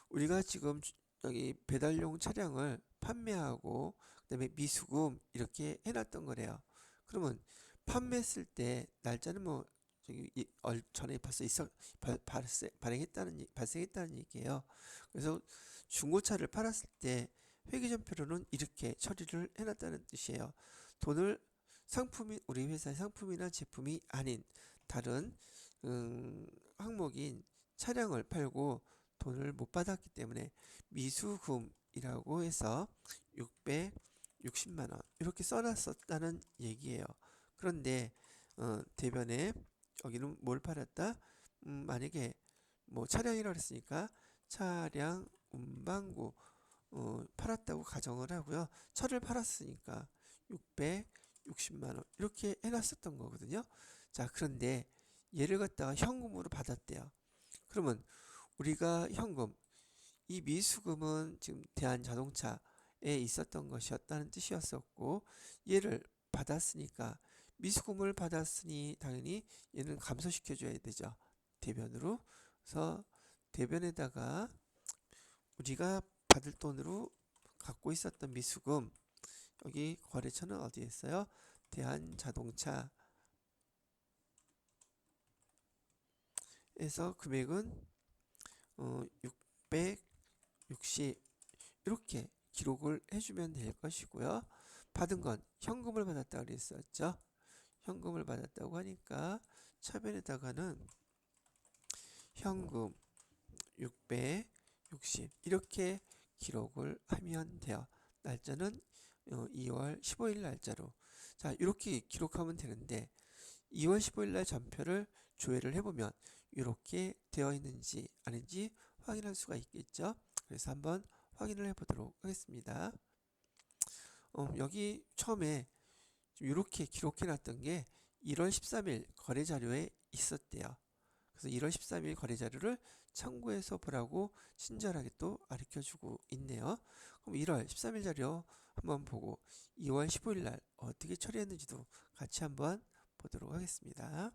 우리가 지금 여기 배달용 차량을 판매하고 그다음에 미수금 이렇게 해놨던 거래요. 그러면 판매했을 때 날짜는 뭐 저기 전에 벌써 발생했다는 얘기예요. 그래서 중고차를 팔았을 때 회계전표로는 이렇게 처리를 해놨다는 뜻이에요. 돈을 상품이 우리 회사의 상품이나 제품이 아닌 다른 항목인 차량을 팔고 돈을 못 받았기 때문에 미수금이라고 해서 660만 원 이렇게 써놨었다는 얘기예요. 그런데 대변에 여기는 뭘 팔았다? 만약에 뭐 차량이라고 했으니까 차량 운반구 팔았다고 가정을 하고요. 차를 팔았으니까 660만 원 이렇게 해놨었던 거거든요. 자, 그런데 얘를 갖다가 현금으로 받았대요. 그러면 우리가 현금 이 미수금은 지금 대한자동차에 있었던 것이었다는 뜻이었었고 얘를 받았으니까 미수금을 받았으니 당연히 얘는 감소시켜 줘야 되죠. 대변으로. 그래서 대변에다가 우리가 받을 돈으로 갖고 있었던 미수금 여기 거래처는 어디에 있어요? 대한자동차에서 금액은 660 이렇게 기록을 해주면 될 것이고요. 받은 건 현금을 받았다고 그랬었죠. 현금을 받았다고 하니까 차변에다가는 현금 660 이렇게 기록을 하면 돼요. 날짜는 2월 15일 날짜로. 자, 이렇게 기록하면 되는데 2월 15일 날 전표를 조회를 해보면 이렇게 되어 있는지 아닌지 확인할 수가 있겠죠. 그래서 한번 확인을 해보도록 하겠습니다. 여기 처음에 이렇게 기록해 놨던 게 1월 13일 거래 자료에 있었대요. 그래서 1월 13일 거래 자료를 참고해서 보라고 친절하게 또 가르쳐주고 있네요. 그럼 1월 13일 자료 한번 보고 2월 15일 날 어떻게 처리했는지도 같이 한번 보도록 하겠습니다.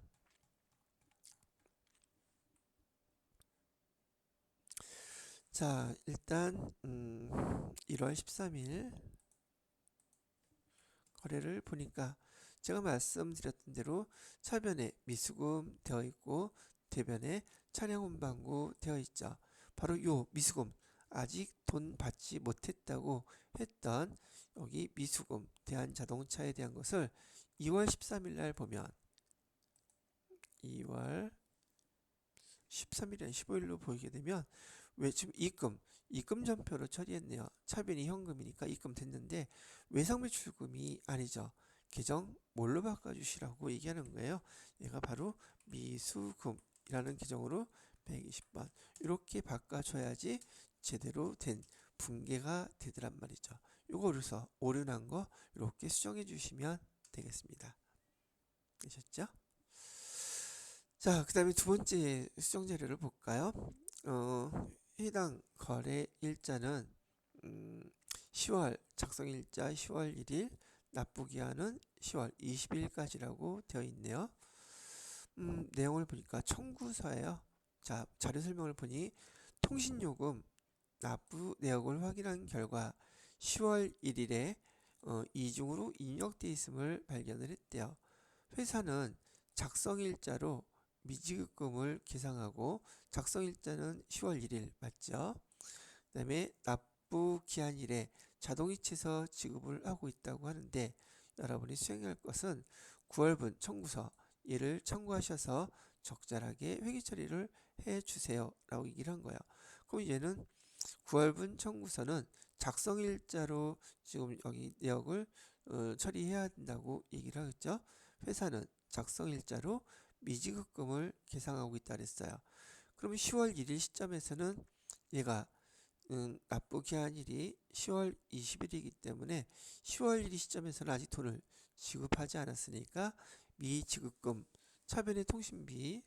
자, 일단 1월 13일 거래를 보니까 제가 말씀드렸던 대로 차변에 미수금 되어 있고 대변에 차량 운반구 되어 있죠. 바로 요 미수금 아직 돈 받지 못했다고 했던 여기 미수금 대한자동차에 대한 것을 2월 13일 날 보면 2월 13일이나 15일로 보이게 되면 왜 지금 입금 전표로 처리했네요. 차변이 현금이니까 입금됐는데 외상매출금이 아니죠. 계정 뭘로 바꿔주시라고 얘기하는 거예요. 얘가 바로 미수금이라는 계정으로 120번 이렇게 바꿔줘야지 제대로 된 붕괴가 되더란 말이죠. 요거 그래서 오류난 거 이렇게 수정해 주시면 되겠습니다. 되셨죠? 자, 그 다음에 두 번째 수정 자료를 볼까요? 해당 거래 일자는 10월 작성 일자 10월 1일, 납부 기한은 10월 20일까지라고 되어 있네요. 내용을 보니까 청구서예요. 자, 자료 설명을 보니 통신요금 납부 내역을 확인한 결과 10월 1일에 이중으로 입력돼 있음을 발견을 했대요. 회사는 작성일자로 미지급금을 계상하고 작성일자는 10월 1일 맞죠? 그 다음에 납부 기한일에 자동이체해서 지급을 하고 있다고 하는데 여러분이 수행해야 할 것은 9월분 청구서 얘를 참고하셔서 적절하게 회계 처리를 해 주세요 라고 얘기를 한 거예요. 그럼 얘는 9월분 청구서는 작성일자로 지금 여기 내역을 처리해야 된다고 얘기를 하겠죠. 회사는 작성일자로 미지급금을 계상하고 있다 그랬어요. 그러면 10월 1일 시점에서는 얘가 납부 기한일이 10월 20일이기 때문에 10월 1일 시점에서는 아직 돈을 지급하지 않았으니까 미지급금 차변의 통신비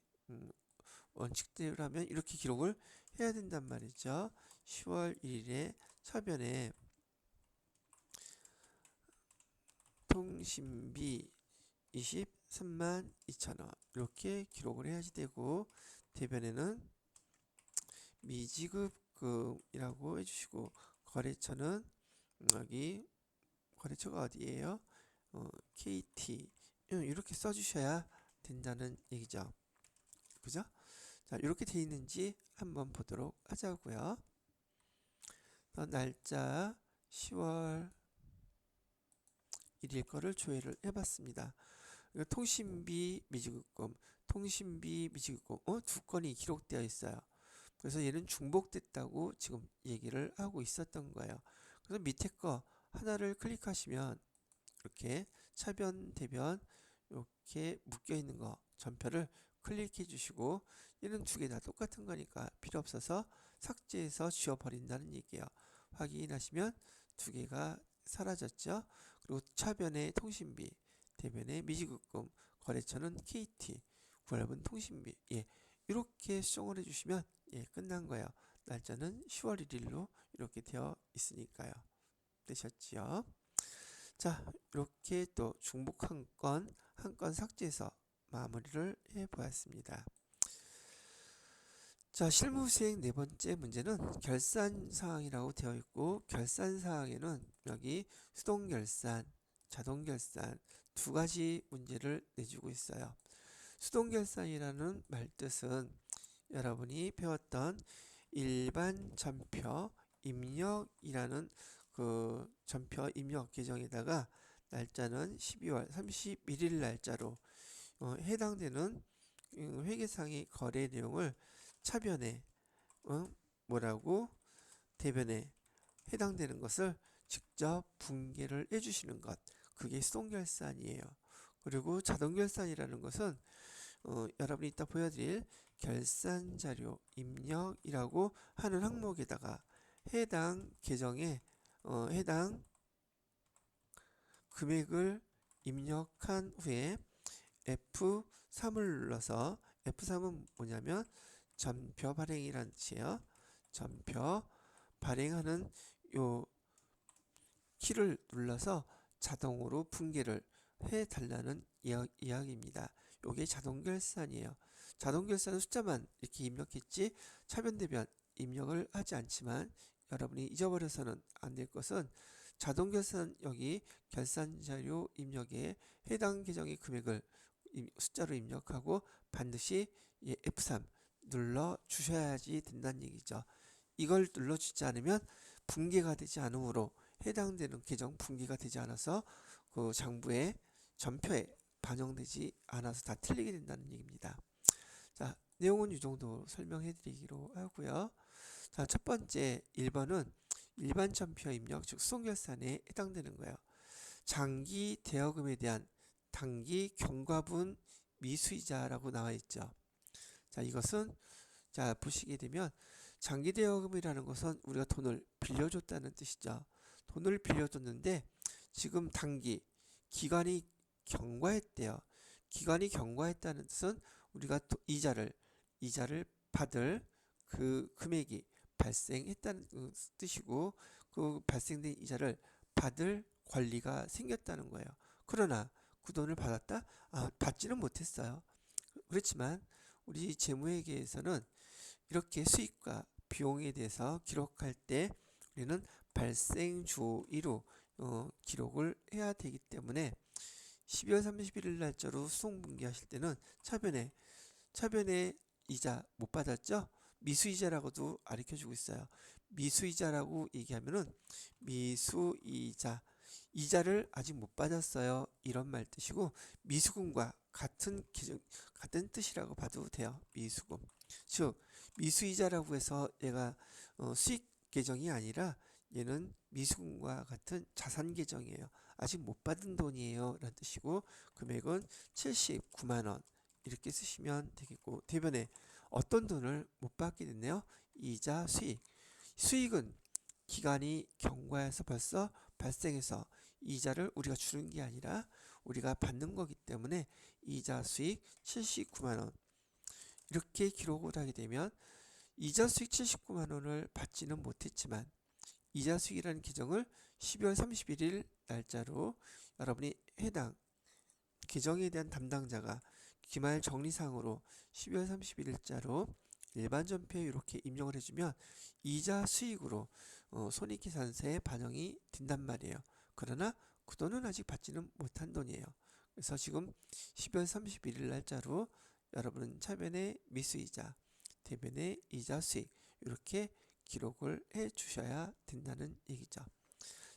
원칙대로 하면 이렇게 기록을 해야 된단 말이죠. 10월 1일에 차변에 통신비 23만 2천원 이렇게 기록을 해야지 되고 대변에는 미지급금이라고 해주시고 거래처는 여기 거래처가 어디예요? KT 이렇게 써주셔야 된다는 얘기죠. 그죠? 자, 이렇게 돼 있는지 한번 보도록 하자고요. 날짜 10월 1일 거를 조회를 해봤습니다. 통신비 미지급금, 통신비 미지급금 두 건이 기록되어 있어요. 그래서 얘는 중복됐다고 지금 얘기를 하고 있었던 거예요. 그래서 밑에 거 하나를 클릭하시면 이렇게 차변, 대변 이렇게 묶여 있는 거 전표를 클릭해 주시고 얘는 두 개 다 똑같은 거니까 필요 없어서 삭제해서 지워버린다는 얘기예요. 확인하시면 두 개가 사라졌죠. 그리고 차변의 통신비, 대변의 미지급금, 거래처는 KT, 구할분 통신비 이렇게 수정을 해주시면 끝난 거예요. 날짜는 10월 1일로 이렇게 되어 있으니까요. 되셨지요? 자, 이렇게 또 중복 한 건 삭제해서 마무리를 해 보았습니다. 자, 실무 수행 네 번째 문제는 결산 사항이라고 되어 있고 결산 사항에는 여기 수동 결산, 자동 결산 두 가지 문제를 내주고 있어요. 수동 결산이라는 말 뜻은 여러분이 배웠던 일반 전표 입력이라는 그 전표 입력 계정에다가 날짜는 12월 31일 날짜로 해당되는 회계상의 거래 내용을 차변에 뭐라고 대변에 해당되는 것을 직접 분계를 해주시는 것 그게 수동결산이에요. 그리고 자동결산이라는 것은 여러분이 이따 보여드릴 결산자료 입력이라고 하는 항목에다가 해당 계정에 해당 금액을 입력한 후에 F3을 눌러서 F3은 뭐냐면 전표 발행이라는 뜻이에요. 전표 발행하는 요 키를 눌러서 자동으로 분계를 해달라는 이야기입니다. 요게 자동결산이에요. 자동결산은 숫자만 이렇게 입력했지 차변대변 입력을 하지 않지만 여러분이 잊어버려서는 안 될 것은 자동결산 여기 결산자료 입력에 해당 계정의 금액을 숫자로 입력하고 반드시 F3 눌러 주셔야지 된다는 얘기죠. 이걸 눌러주지 않으면 분계가 되지 않으므로 해당되는 계정 분계가 되지 않아서 그 장부에 전표에 반영되지 않아서 다 틀리게 된다는 얘기입니다. 자, 내용은 이 정도 설명해 드리기로 하고요. 자, 첫 번째 1번은 일반 전표 입력 즉 수동결산에 해당되는 거예요. 장기 대여금에 대한 단기 경과분 미수이자라고 나와 있죠. 자, 이것은 자 보시게 되면 장기 대여금이라는 것은 우리가 돈을 빌려줬다는 뜻이죠. 돈을 빌려줬는데 지금 단기 기간이 경과했대요. 기간이 경과했다는 뜻은 우리가 이자를 받을 그 금액이 발생했다는 뜻이고 그 발생된 이자를 받을 권리가 생겼다는 거예요. 그러나 그 돈을 받았다? 받지는 못했어요. 그렇지만 우리 재무회계에서는 이렇게 수익과 비용에 대해서 기록할 때 우리는 발생주의로 기록을 해야 되기 때문에 12월 31일 날짜로 수송분기하실 때는 차변에 이자 못 받았죠? 미수이자라고도 가르쳐주고 있어요. 미수이자라고 얘기하면은 이자를 아직 못 받았어요. 이런 말 뜻이고 미수금과 같은 뜻이라고 봐도 돼요. 미수금. 즉 미수이자라고 해서 얘가 수익 계정이 아니라 얘는 미수금과 같은 자산 계정이에요. 아직 못 받은 돈이에요. 라는 뜻이고 금액은 79만 원 이렇게 쓰시면 되겠고 대변에 어떤 돈을 못 받게 됐네요. 이자 수익은 기간이 경과해서 벌써 발생해서 이자를 우리가 주는 게 아니라 우리가 받는 거기 때문에 이자 수익 79만 원 이렇게 기록을 하게 되면 이자 수익 79만 원을 받지는 못했지만 이자 수익이라는 계정을 12월 31일 날짜로 여러분이 해당 계정에 대한 담당자가 기말 정리상으로 12월 31일자로 일반 전표에 이렇게 입력을 해주면 이자 수익으로 손익계산서에 반영이 된단 말이에요. 그러나 그 돈은 아직 받지는 못한 돈이에요. 그래서 지금 12월 31일 날짜로 여러분은 차변의 미수이자, 대변의 이자 수익 이렇게 기록을 해 주셔야 된다는 얘기죠.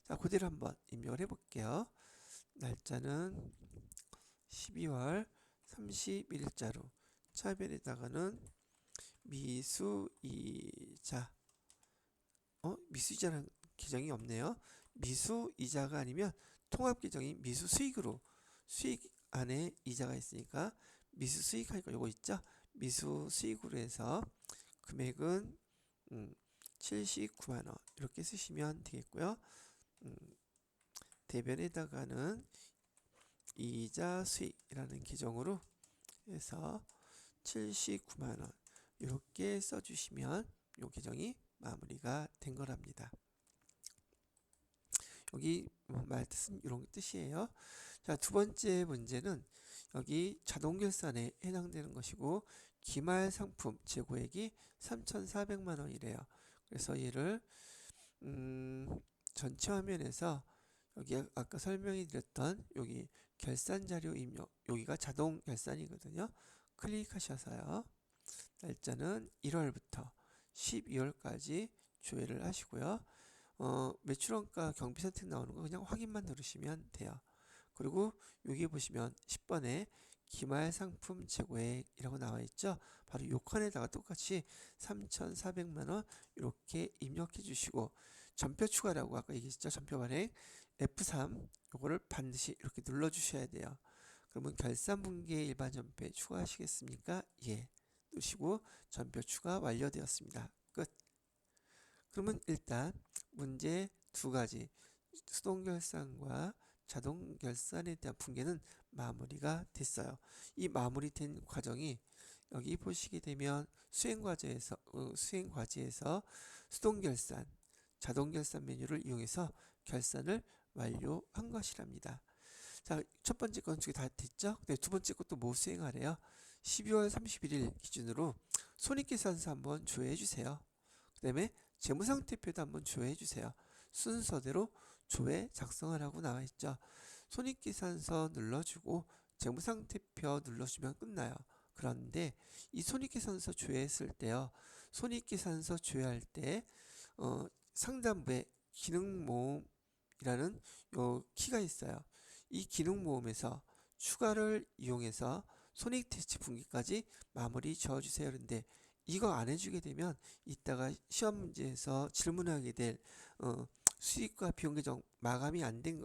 자, 그대로 한번 입력을 해볼게요. 날짜는 12월 31일자로 차변에다가는 미수이자 미수이자라는 계정이 없네요. 미수이자가 아니면 통합계정인 미수수익으로 수익 안에 이자가 있으니까 미수수익하니까 요거 있죠. 미수수익으로 해서 금액은 79만원 이렇게 쓰시면 되겠고요. 대변에다가는 이자 수익이라는 계정으로 해서 79만원 이렇게 써주시면 이 계정이 마무리가 된 거랍니다. 여기 말뜻은 이런 뜻이에요. 자, 두 번째 문제는 여기 자동결산에 해당되는 것이고 기말 상품 재고액이 3,400만 원이래요. 그래서 얘를 전체 화면에서 여기 아까 설명해 드렸던 여기 결산 자료 입력 여기가 자동 결산이거든요. 클릭하셔서요. 날짜는 1월부터 12월까지 조회를 하시고요. 매출원가 경비 선택 나오는 거 그냥 확인만 누르시면 돼요. 그리고 여기 보시면 10번에 기말 상품 재고액이라고 나와 있죠. 바로 요 칸에다가 똑같이 3,400만 원 이렇게 입력해 주시고 전표 추가라고 아까 얘기했죠. 전표 발행 F3 요거를 반드시 이렇게 눌러 주셔야 돼요. 그러면 결산 분기의 일반 전표에 추가하시겠습니까? 예. 누르시고 전표 추가 완료되었습니다. 끝. 그러면 일단 문제 두 가지 수동결산과 자동결산에 대한 분계는 마무리가 됐어요. 이 마무리된 과정이 여기 보시게 되면 수행과제에서 수동결산, 자동결산 메뉴를 이용해서 결산을 완료한 것이랍니다. 자, 첫 번째 건 두 개 다 됐죠? 네, 두 번째 것도 뭐 수행하래요? 12월 31일 기준으로 손익계산서 한번 조회해 주세요. 그 다음에 재무상태표도 한번 조회해 주세요. 순서대로 조회 작성하라고 나와 있죠. 손익계산서 눌러주고 재무상태표 눌러주면 끝나요. 그런데 이 손익계산서 조회했을 때요. 손익계산서 조회할 때 상단부에 기능모음이라는 요 키가 있어요. 이 기능모음에서 추가를 이용해서 손익대체 분기까지 마무리 지어주세요. 그런데 이거 안 해주게 되면 이따가 시험 문제에서 질문하게 될 수익과 비용 계정 마감이 안 된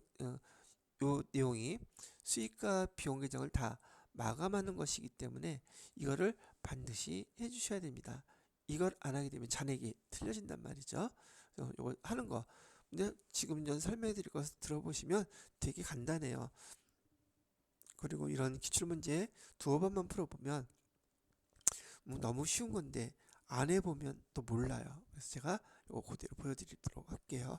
요 내용이 수익과 비용 계정을 다 마감하는 것이기 때문에 이거를 반드시 해주셔야 됩니다. 이걸 안 하게 되면 잔액이 틀려진단 말이죠. 그래서 이거 하는 거. 근데 지금 전 설명해 드릴 것을 들어보시면 되게 간단해요. 그리고 이런 기출문제 두어 번만 풀어보면 너무 쉬운 건데 안 해보면 또 몰라요. 그래서 제가 이거 그대로 보여드리도록 할게요.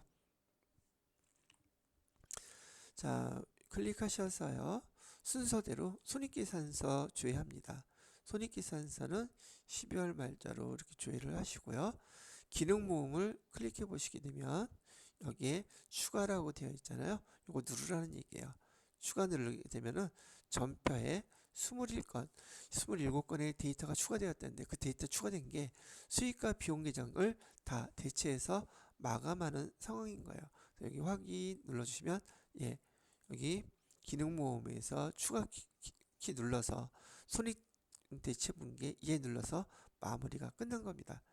자, 클릭하셔서요. 순서대로 손익계산서 조회합니다. 손익계산서는 12월 말자로 이렇게 조회를 하시고요. 기능 모음을 클릭해 보시게 되면 여기에 추가라고 되어 있잖아요. 이거 누르라는 얘기예요. 추가 누르게 되면은 전표에 21건, 27건의 데이터가 추가되었다는데 그 데이터 추가된 게 수익과 비용 계정을 다 대체해서 마감하는 상황인 거예요. 여기 확인 눌러주시면 예, 여기 기능 모음에서 추가 키 눌러서 손익 대체 분계 예 눌러서 마무리가 끝난 겁니다.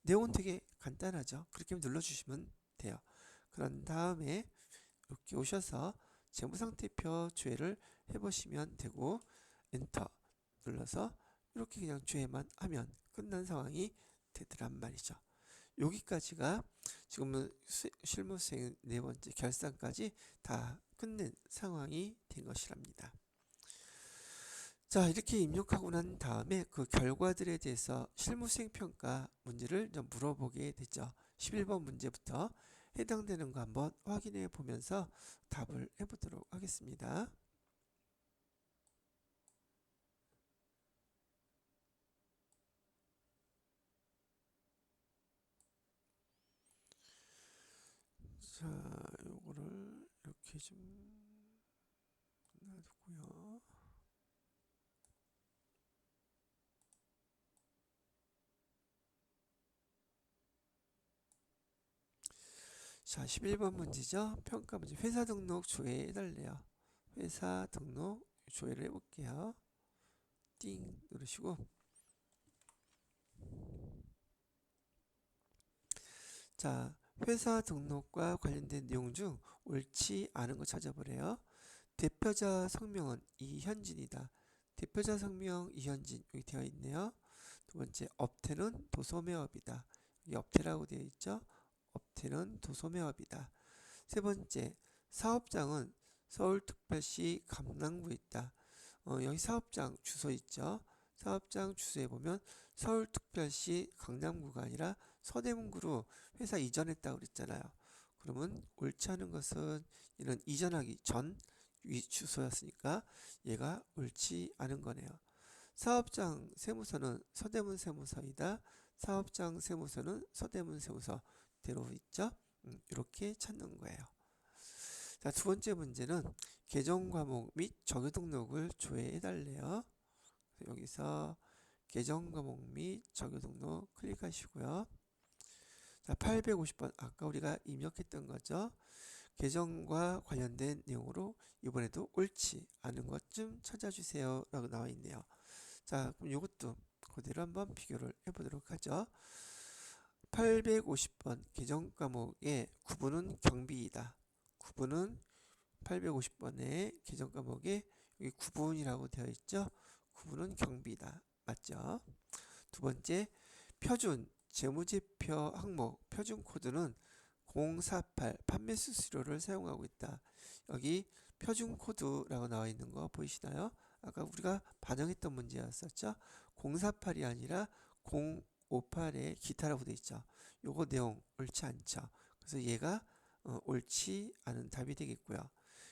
내용은 되게 간단하죠. 그렇게 눌러주시면 돼요. 그런 다음에 이렇게 오셔서 재무상태표 조회를 해보시면 되고 엔터 눌러서 이렇게 그냥 조회만 하면 끝난 상황이 되더란 말이죠. 여기까지가 지금은 실무수행 네 번째 결산까지 다 끝낸 상황이 된 것이랍니다. 자, 이렇게 입력하고 난 다음에 그 결과들에 대해서 실무수행평가 문제를 좀 물어보게 되죠. 11번 문제부터 해당되는 거 한번 확인해 보면서 답을 해보도록 하겠습니다. 자, 요거를 이렇게 좀 놔두고요. 자, 11번 문제죠. 평가 문제. 회사 등록 조회 해달래요. 회사 등록 조회를 해볼게요. 띵 누르시고 자, 회사 등록과 관련된 내용 중 옳지 않은 거 찾아보래요. 대표자 성명은 이현진이다. 대표자 성명 이현진 여기 되어 있네요. 두 번째 업태는 도소매업이다. 여기 업태라고 되어 있죠. 업태는 도소매업이다. 세 번째 사업장은 서울특별시 강남구에 있다. 여기 사업장 주소 있죠. 사업장 주소에 보면 서울특별시 강남구가 아니라 서대문구로 회사 이전했다고 그랬잖아요. 그러면 옳지 않은 것은 이런 이전하기 전 주소였으니까 얘가 옳지 않은 거네요. 사업장 세무서는 서대문 세무서이다. 사업장 세무서는 서대문 세무서대로 있죠. 이렇게 찾는 거예요. 자, 두 번째 문제는 계정 과목 및 정의 등록을 조회해달래요. 여기서 계정 과목 및 정의 등록 클릭하시고요. 자, 850번 아까 우리가 입력했던 거죠. 계정과 관련된 내용으로 이번에도 옳지 않은 것 좀 찾아주세요 라고 나와 있네요. 자, 그럼 이것도 그대로 한번 비교를 해보도록 하죠. 850번 계정 과목의 구분은 경비이다. 구분은 850번의 계정 과목에 여기 구분이라고 되어 있죠. 구분은 경비다. 맞죠? 두 번째 표준 재무제표 항목 표준 코드는 048 판매 수수료를 사용하고 있다. 여기 표준 코드라고 나와 있는 거 보이시나요? 아까 우리가 반영했던 문제였었죠. 048이 아니라 058에 기타라고 되어 있죠. 요거 내용 옳지 않죠. 그래서 얘가 옳지 않은 답이 되겠고요.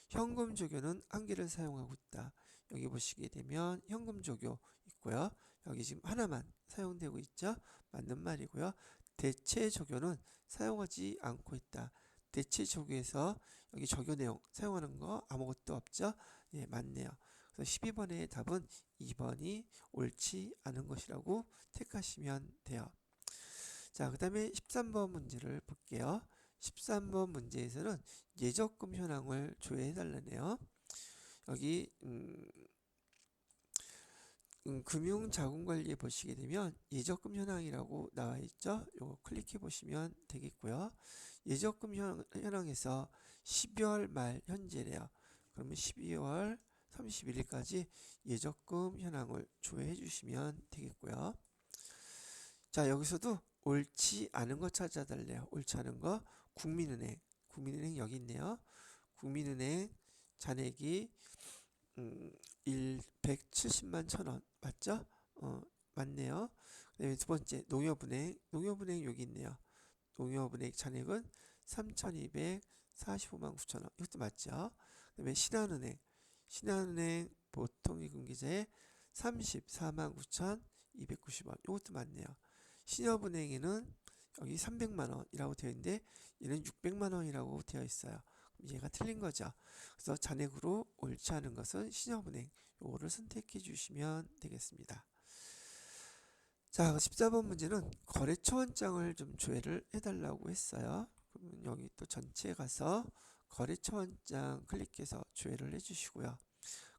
현금 조교는 한 개를 사용하고 있다. 여기 보시게 되면 현금 조교 있고요. 여기 지금 하나만 사용되고 있죠. 맞는 말이고요. 대체 조교는 사용하지 않고 있다. 대체 조교에서 여기 조교 내용 사용하는 거 아무것도 없죠. 예, 맞네요. 그래서 12번의 답은 2번이 옳지 않은 것이라고 택하시면 돼요. 자, 그 다음에 13번 문제를 볼게요. 13번 문제에서는 예적금 현황을 조회해 달라네요. 여기 금융자금관리에 보시게 되면 예적금 현황이라고 나와 있죠. 요거 클릭해 보시면 되겠고요. 예적금 현황에서 12월 말 현재래요. 그러면 12월 31일까지 예적금 현황을 조회해 주시면 되겠고요. 자, 여기서도 옳지 않은 거 찾아달래요. 옳지 않은 거. 국민은행. 국민은행 여기 있네요. 국민은행 잔액이 170만 1,000원 맞죠? 맞네요. 그다음에 두 번째 농협은행. 농협은행 여기 있네요. 농협은행 잔액은 3,245만 9천원. 이것도 맞죠? 그다음에 신한은행. 신한은행 보통이금계좌에 34만 9,290원. 이것도 맞네요. 신협은행에는 여기 300만 원이라고 되어 있는데 얘는 600만 원이라고 되어 있어요. 그럼 얘가 틀린 거죠. 그래서 잔액으로 옳지 않은 것은 신협은행. 요거를 선택해 주시면 되겠습니다. 자, 14번 문제는 거래처원장을 좀 조회를 해달라고 했어요. 그러면 여기 또 전체에 가서 거래처원장 클릭해서 조회를 해주시고요.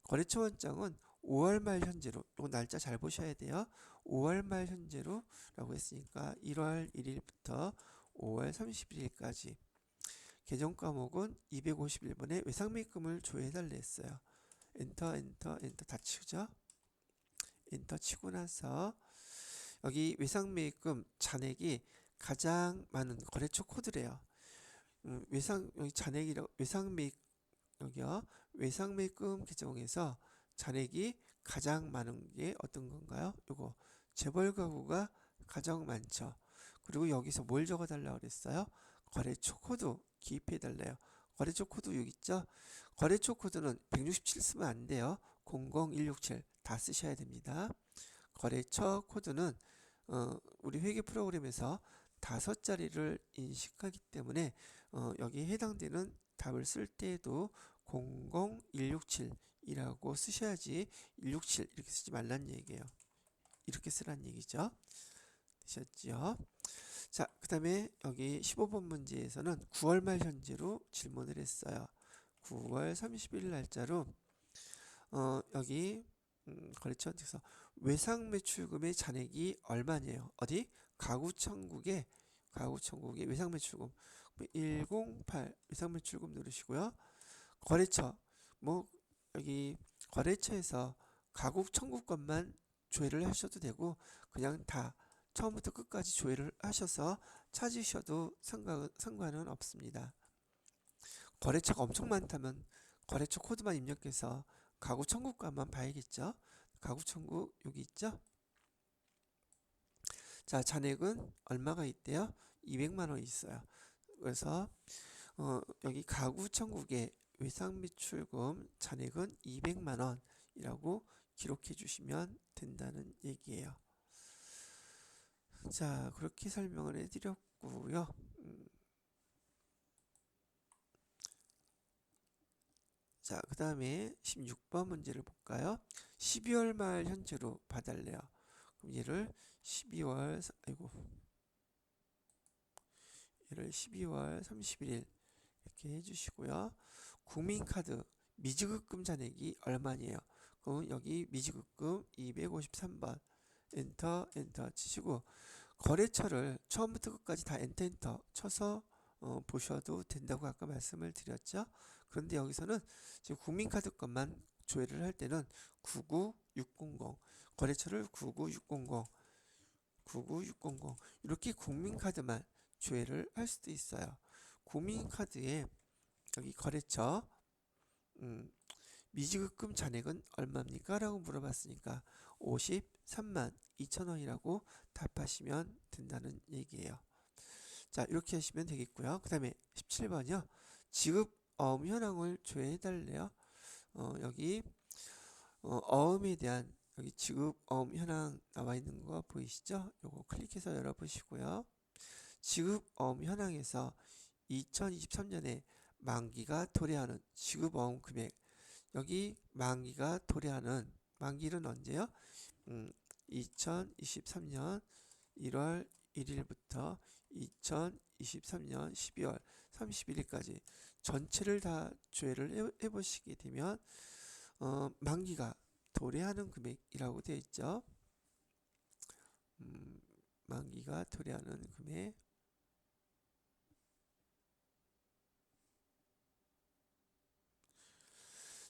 거래처원장은 5월 말 현재로, 요 날짜 잘 보셔야 돼요. 5월 말 현재로 라고 했으니까 1월 1일부터 5월 31일까지 계정 과목은 251번에 외상매입금을 조회해달라 했어요. 엔터 엔터 엔터 다 치우죠. 엔터 치고 나서 여기 외상매입금 잔액이 가장 많은 거래처 코드래요. 여기 잔액이라고 외상매입 여기요. 외상매입금 계정에서 잔액이 가장 많은 게 어떤 건가요? 요거 재벌 가구가 가장 많죠. 그리고 여기서 뭘 적어달라고 그랬어요? 거래처 코드 기입해 달래요. 거래처 코드 여기 있죠? 거래처 코드는 167 쓰면 안 돼요. 00167 다 쓰셔야 됩니다. 거래처 코드는 우리 회계 프로그램에서 5자리를 인식하기 때문에 여기에 해당되는 답을 쓸 때에도 00167이라고 쓰셔야지 167 이렇게 쓰지 말란 얘기예요. 이렇게 쓰란 얘기죠. 되셨죠? 자, 그 다음에 여기 15번 문제에서는 9월 말 현재로 질문을 했어요. 9월 30일 날짜로 여기 거래처에서 외상 매출금의 잔액이 얼마냐요? 어디? 가구천국의 외상 매출금 108 외상 매출금 누르시고요. 거래처 뭐 여기 거래처에서 가구 천국 것만 조회를 하셔도 되고 그냥 다 처음부터 끝까지 조회를 하셔서 찾으셔도 상관은 없습니다. 거래처가 엄청 많다면 거래처 코드만 입력해서 가구 천국값만 봐야겠죠. 가구 천국 여기 있죠. 자, 잔액은 얼마가 있대요? 200만 원 있어요. 그래서 여기 가구 천국의 외상 매출금 잔액은 200만 원이라고 기록해 주시면 된다는 얘기예요. 자, 그렇게 설명을 해드렸고요. 자, 그 다음에 16번 문제를 볼까요? 12월 말 현재로 봐달래요. 그럼 얘를 12월 31일 이렇게 해주시고요. 국민카드 미지급금 잔액이 얼마니에요? 그럼 여기 미지급금 253번 엔터 치시고 거래처를 처음부터 끝까지 다 엔터 쳐서 보셔도 된다고 아까 말씀을 드렸죠. 그런데 여기서는 지금 국민카드 것만 조회를 할 때는 99600 거래처를 99600 이렇게 국민카드만 조회를 할 수도 있어요. 국민카드에 여기 거래처 미지급금 잔액은 얼마입니까? 라고 물어봤으니까 53만 2천원이라고 답하시면 된다는 얘기예요. 자, 이렇게 하시면 되겠고요. 그 다음에 17번이요. 지급 어음 현황을 조회해달래요. 여기 어음에 대한 여기 지급 어음 현황 나와 있는 거 보이시죠? 요거 클릭해서 열어보시고요. 지급 어음 현황에서 2023년에 만기가 도래하는 지급 어음 금액 여기 만기가 도래하는 만기는 언제요? 2023년 1월 1일부터 2023년 12월 31일까지 전체를 다 조회를 해보시게 되면 만기가 도래하는 금액이라고 되어 있죠. 만기가 도래하는 금액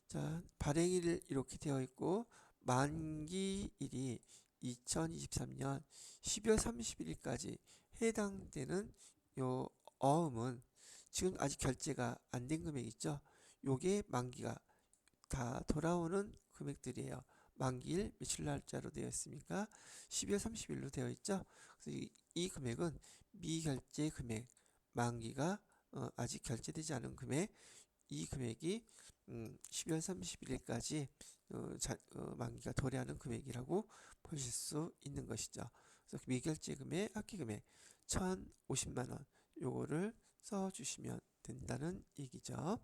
자, 발행일 이렇게 되어 있고 만기일이 2023년 12월 31일까지 해당되는 요 어음은 지금 아직 결제가 안 된 금액 있죠. 요게 만기가 다 돌아오는 금액들이에요. 만기일 며칠 날짜로 되어 있습니까? 12월 30일로 되어 있죠. 그래서 이 금액은 미결제 금액, 만기가 아직 결제되지 않은 금액, 이 금액이 12월 31일까지 만기가 도래하는 금액이라고 보실 수 있는 것이죠. 그래서 미결제 금액, 합계 금액 1,050만 원 요거를 써주시면 된다는 얘기죠.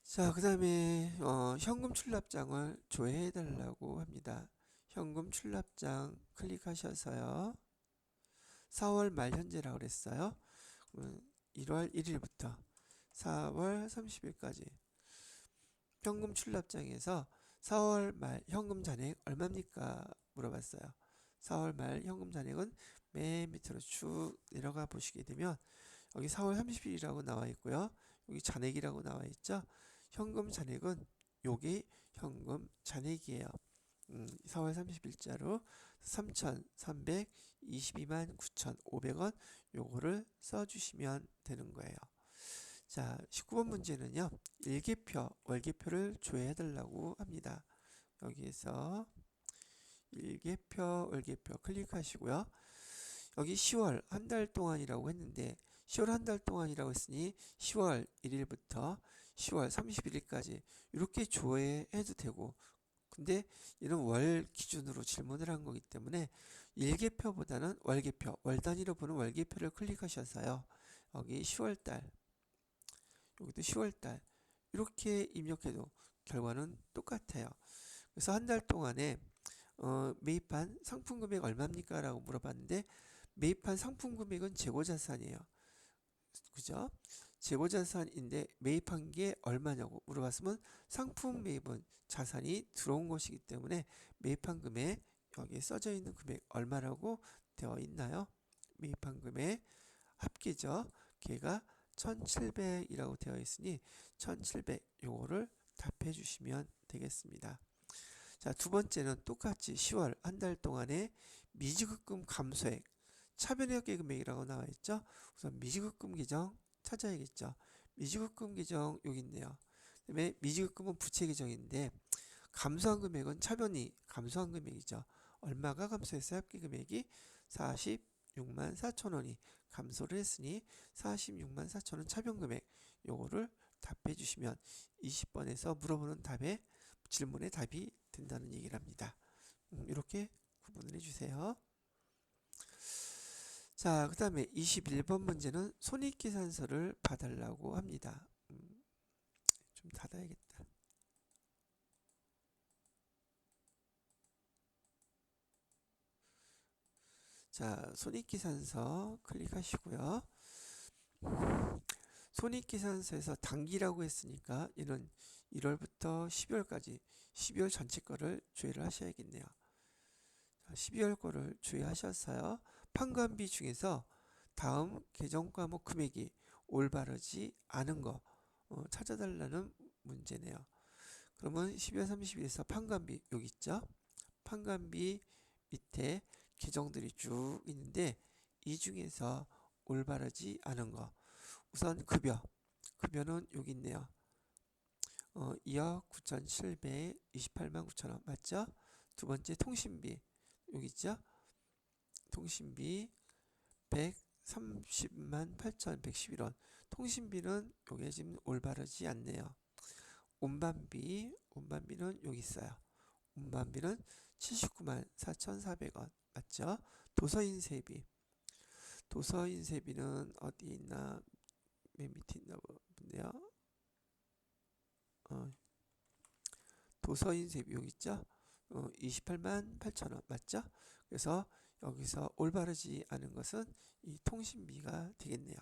자, 그 다음에 현금 출납장을 조회해 달라고 합니다. 현금 출납장 클릭하셔서요. 4월 말 현재라고 그랬어요. 1월 1일부터 4월 30일까지 현금 출납장에서 4월 말 현금 잔액 얼마입니까? 물어봤어요. 4월 말 현금 잔액은 맨 밑으로 쭉 내려가 보시게 되면 여기 4월 30일이라고 나와 있고요. 여기 잔액이라고 나와 있죠. 현금 잔액은 요게 현금 잔액이에요. 4월 30일자로 3,322만 9,500원 요거를 써주시면 되는 거예요. 자, 19번 문제는요. 일개표, 월개표를 조회해달라고 합니다. 여기에서 일개표, 월개표 클릭하시고요. 여기 10월 한 달 동안이라고 했는데 10월 한 달 동안이라고 했으니 10월 1일부터 10월 31일까지 이렇게 조회해도 되고, 근데 이런 월 기준으로 질문을 한 거기 때문에 일개표보다는 월개표, 월 단위로 보는 월개표를 클릭하셔서요. 여기 10월달, 여기도 10월달 이렇게 입력해도 결과는 똑같아요. 그래서 한 달 동안에 매입한 상품 금액 얼마입니까? 라고 물어봤는데 매입한 상품 금액은 재고자산이에요. 그죠? 재고자산인데 매입한 게 얼마냐고 물어봤으면 상품 매입은 자산이 들어온 것이기 때문에 매입한 금액 여기에 써져 있는 금액 얼마라고 되어 있나요? 매입한 금액 합계죠. 걔가 1700이라고 되어 있으니 1700 요거를 답해 주시면 되겠습니다. 자, 두 번째는 똑같이 10월 한 달 동안에 미지급금 감소액 차변협계 금액이라고 나와 있죠. 우선 미지급금 계정 찾아야겠죠. 미지급금 계정 여기 있네요. 그다음에 미지급금은 부채 계정인데 감소한 금액은 차변이 감소한 금액이죠. 얼마가 감소했어요? 합계 금액이 46만 4천 원이 감소를 했으니 46만 4천 원 차변 금액 요거를 답해 주시면 20번에서 물어보는 답에 질문에 답이 된다는 얘기를 합니다. 이렇게 구분을 해주세요. 자, 그 다음에 21번 문제는 손익계산서를 봐달라고 합니다. 좀 닫아야겠다. 자, 손익계산서 클릭하시고요. 손익계산서에서 단기라고 했으니까 이는 1월부터 12월까지 12월 전체 거를 조회를 하셔야겠네요. 12월 거를 조회하셨어요. 판관비 중에서 다음 계정 과목 금액이 올바르지 않은 거 찾아달라는 문제네요. 그러면 12월 30일에서 판관비 여기 있죠. 판관비 밑에 계정들이 쭉 있는데 이 중에서 올바르지 않은 거 우선 급여는 여기 있네요. 2억 9,728만 9천원 맞죠? 두 번째 통신비 여기 있죠? 통신비 130만 8,111원 통신비는 여기 지금 올바르지 않네요. 운반비는 여기 있어요. 운반비는 79만 4,400원 맞죠? 도서인쇄비는 어디 있나? 맨 밑에 있나 본데요. 도서인쇄비 여기 있죠? 28만 8천원 맞죠? 그래서 여기서 올바르지 않은 것은 이 통신비가 되겠네요.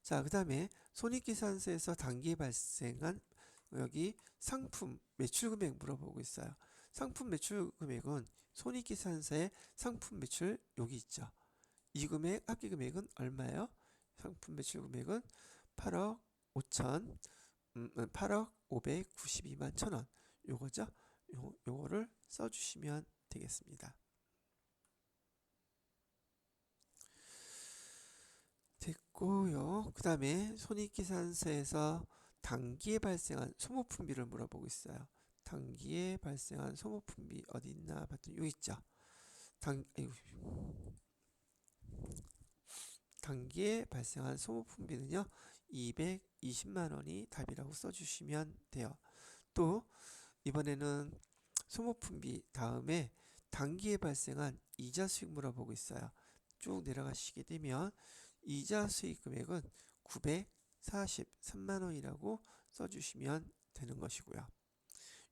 자, 그 다음에 손익계산서에서 단기에 발생한 여기 상품 매출금액 물어보고 있어요. 상품 매출금액은 손익계산서에 상품 매출 여기 있죠. 이 금액 합계금액은 얼마예요? 상품 매출금액은 8억 592만 천원 요거죠. 요거를 써주시면 되겠습니다. 됐고요. 그 다음에 손익계산서에서 당기에 발생한 소모품비를 물어보고 있어요. 당기에 발생한 소모품비 어디 있나 봤더니 여기 있죠. 당기에 발생한 소모품비는요 220만 원이 답이라고 써주시면 돼요. 또 이번에는 소모품비 다음에 당기에 발생한 이자 수익 물어보고 있어요. 쭉 내려가시게 되면 이자 수익 금액은 943만 원이라고 써주시면 되는 것이고요.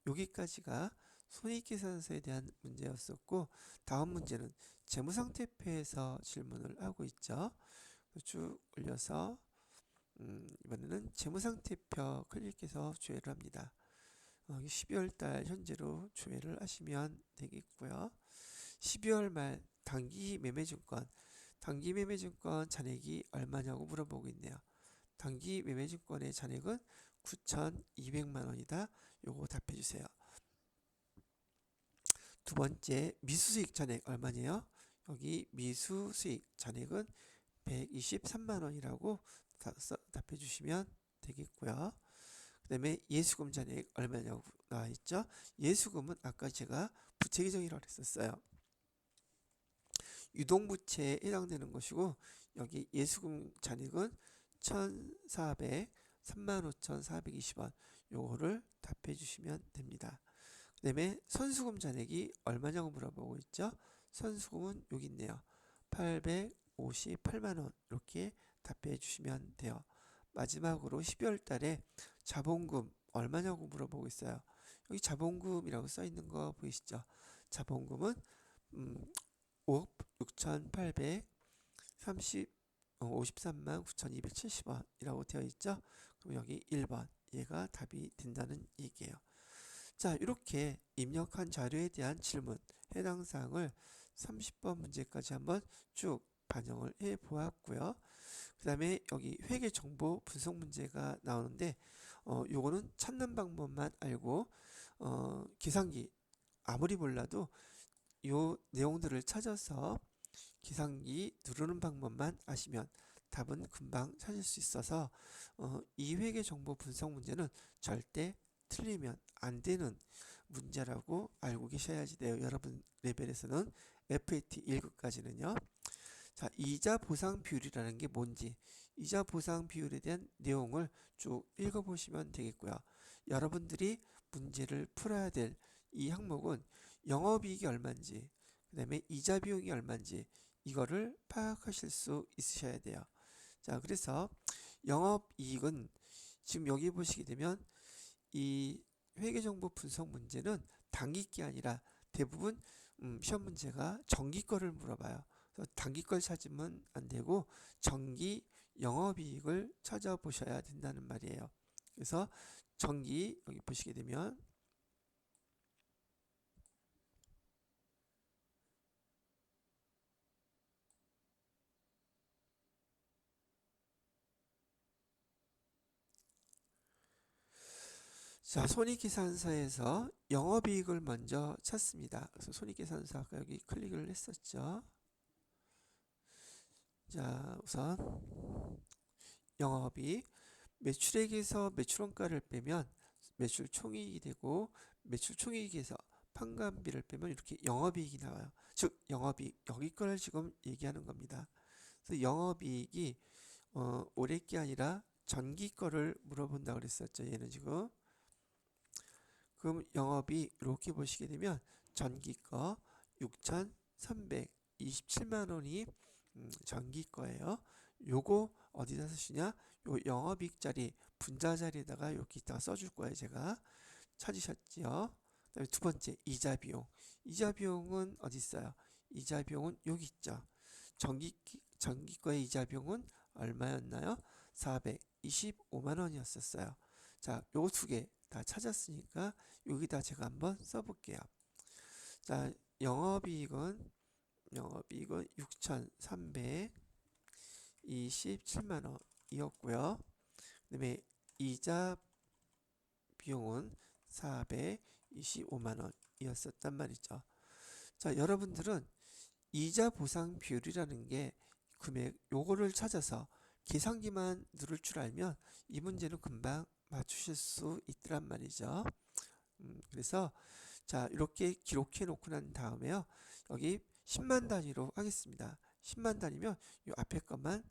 여기까지가 손익계산서에 대한 문제였었고, 다음 문제는 재무상태표에서 질문을 하고 있죠. 쭉 올려서 이번에는 재무상태표 클릭해서 조회를 합니다. 12월달 현재로 조회를 하시면 되겠고요. 12월 말 단기 매매증권 잔액이 얼마냐고 물어보고 있네요. 단기 매매증권의 잔액은 9,200만 원이다. 요거 답해 주세요. 두 번째 미수수익 잔액 얼마냐? 여기 미수수익 잔액은 123만 원이라고 답해 주시면 되겠고요. 그 다음에 예수금 잔액 얼마냐고 나와 있죠. 예수금은 아까 제가 부채 계정이라고 했었어요. 유동부채에 해당되는 것이고, 여기 예수금 잔액은 1,403만 5,420원 요거를 답해 주시면 됩니다. 그 다음에 선수금 잔액이 얼마냐고 물어보고 있죠. 선수금은 여기 있네요. 858만 원 이렇게 답해 주시면 돼요. 마지막으로 12월 달에 자본금 얼마냐고 물어보고 있어요. 여기 자본금이라고 써 있는 거 보이시죠? 자본금은 5억 6,853만 9,270원이라고 되어 있죠. 그럼 여기 1번 얘가 답이 된다는 얘기예요. 자, 이렇게 입력한 자료에 대한 질문, 해당 사항을 30번 문제까지 한번 쭉 반영을 해 보았고요. 그 다음에 여기 회계 정보 분석 문제가 나오는데, 요거는 찾는 방법만 알고, 계산기 아무리 몰라도 요 내용들을 찾아서 계산기 누르는 방법만 아시면 답은 금방 찾을 수 있어서, 이 회계 정보 분석 문제는 절대 틀리면 안 되는 문제라고 알고 계셔야지 돼요. 여러분 레벨에서는 FAT 1급까지는요. 자, 이자 보상 비율이라는 게 뭔지, 이자 보상 비율에 대한 내용을 쭉 읽어보시면 되겠고요. 여러분들이 문제를 풀어야 될 이 항목은 영업이익이 얼마인지, 그 다음에 이자 비용이 얼마인지 이거를 파악하실 수 있으셔야 돼요. 자, 그래서 영업이익은 지금 여기 보시게 되면 이 회계정보 분석 문제는 단기가 아니라 대부분 시험 문제가 정기 거를 물어봐요. 그래서 단기 걸 찾으면 안 되고 정기 영업이익을 찾아보셔야 된다는 말이에요. 그래서 정기 여기 보시게 되면 자, 손익계산서에서 영업이익을 먼저 찾습니다. 그래서 손익계산서 아까 여기 클릭을 했었죠. 자, 우선 영업이익 매출액에서 매출원가를 빼면 매출 총이익이 되고, 매출 총이익에서 판관비를 빼면 이렇게 영업이익이 나와요. 즉 영업이익 여기 거를 지금 얘기하는 겁니다. 그래서 영업이익이 올해 게 아니라 전기 거를 물어본다고 그랬었죠. 얘는 지금. 그럼 영업이 이렇게 보시게 되면 전기 거 6,327만 원이 전기 거예요. 요거 어디다 쓰시냐? 요 영업이익 자리 분자 자리에다가 이렇게 있다가 써줄 거예요. 제가 찾으셨죠? 그다음에 두 번째 이자 비용. 이자 비용은 어디 있어요? 이자 비용은 여기 있죠. 전기 거의 이자 비용은 얼마였나요? 425만 원이었었어요. 자, 요 두 개 다 찾았으니까 여기다 제가 한번 써볼게요. 자, 영업이익은 6,327만 원이었고요. 그 다음에 이자 비용은 25만 원이었었단 말이죠. 자, 여러분들은 이자 보상 비율이라는 게 금액 요거를 찾아서 계산기만 누를 줄 알면 이 문제는 금방 맞추실 수 있더란 말이죠. 그래서 자, 이렇게 기록해 놓고 난 다음에요. 여기 10만 단위로 하겠습니다. 10만 단위면 이 앞에 것만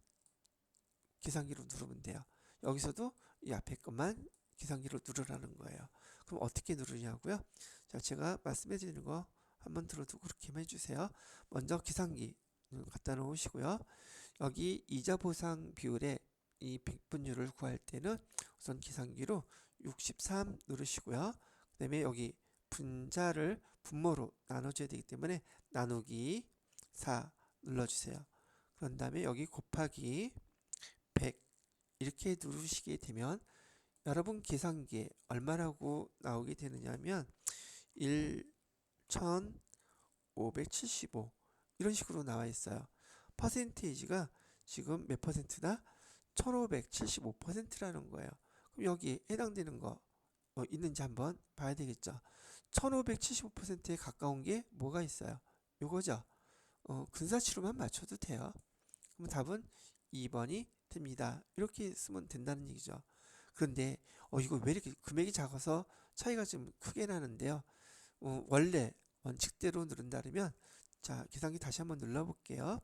계산기로 누르면 돼요. 여기서도 이 앞에 것만 계산기로 누르라는 거예요. 그럼 어떻게 누르냐고요? 자, 제가 말씀해 드리는 거 한번 들어두고 그렇게만 해주세요. 먼저 계산기 갖다 놓으시고요. 여기 이자 보상 비율의 이 백분율을 구할 때는 우선 계산기로 63 누르시고요. 그 다음에 여기 분자를 분모로 나눠줘야 되기 때문에 나누기 4 눌러주세요. 그런 다음에 여기 곱하기 100 이렇게 누르시게 되면 여러분 계산기에 얼마라고 나오게 되느냐면 1575 이런 식으로 나와 있어요. 퍼센테이지가 지금 몇 퍼센트다? 1575%라는 거예요. 그럼 여기에 해당되는 거 있는지 한번 봐야 되겠죠. 1575%에 가까운 게 뭐가 있어요? 요거죠. 근사치로만 맞춰도 돼요. 그럼 답은 2번이 됩니다. 이렇게 쓰면 된다는 얘기죠. 그런데 이거 왜 이렇게 금액이 작아서 차이가 좀 크게 나는데요. 원래 원칙대로 누른다면 자, 계산기 다시 한번 눌러볼게요.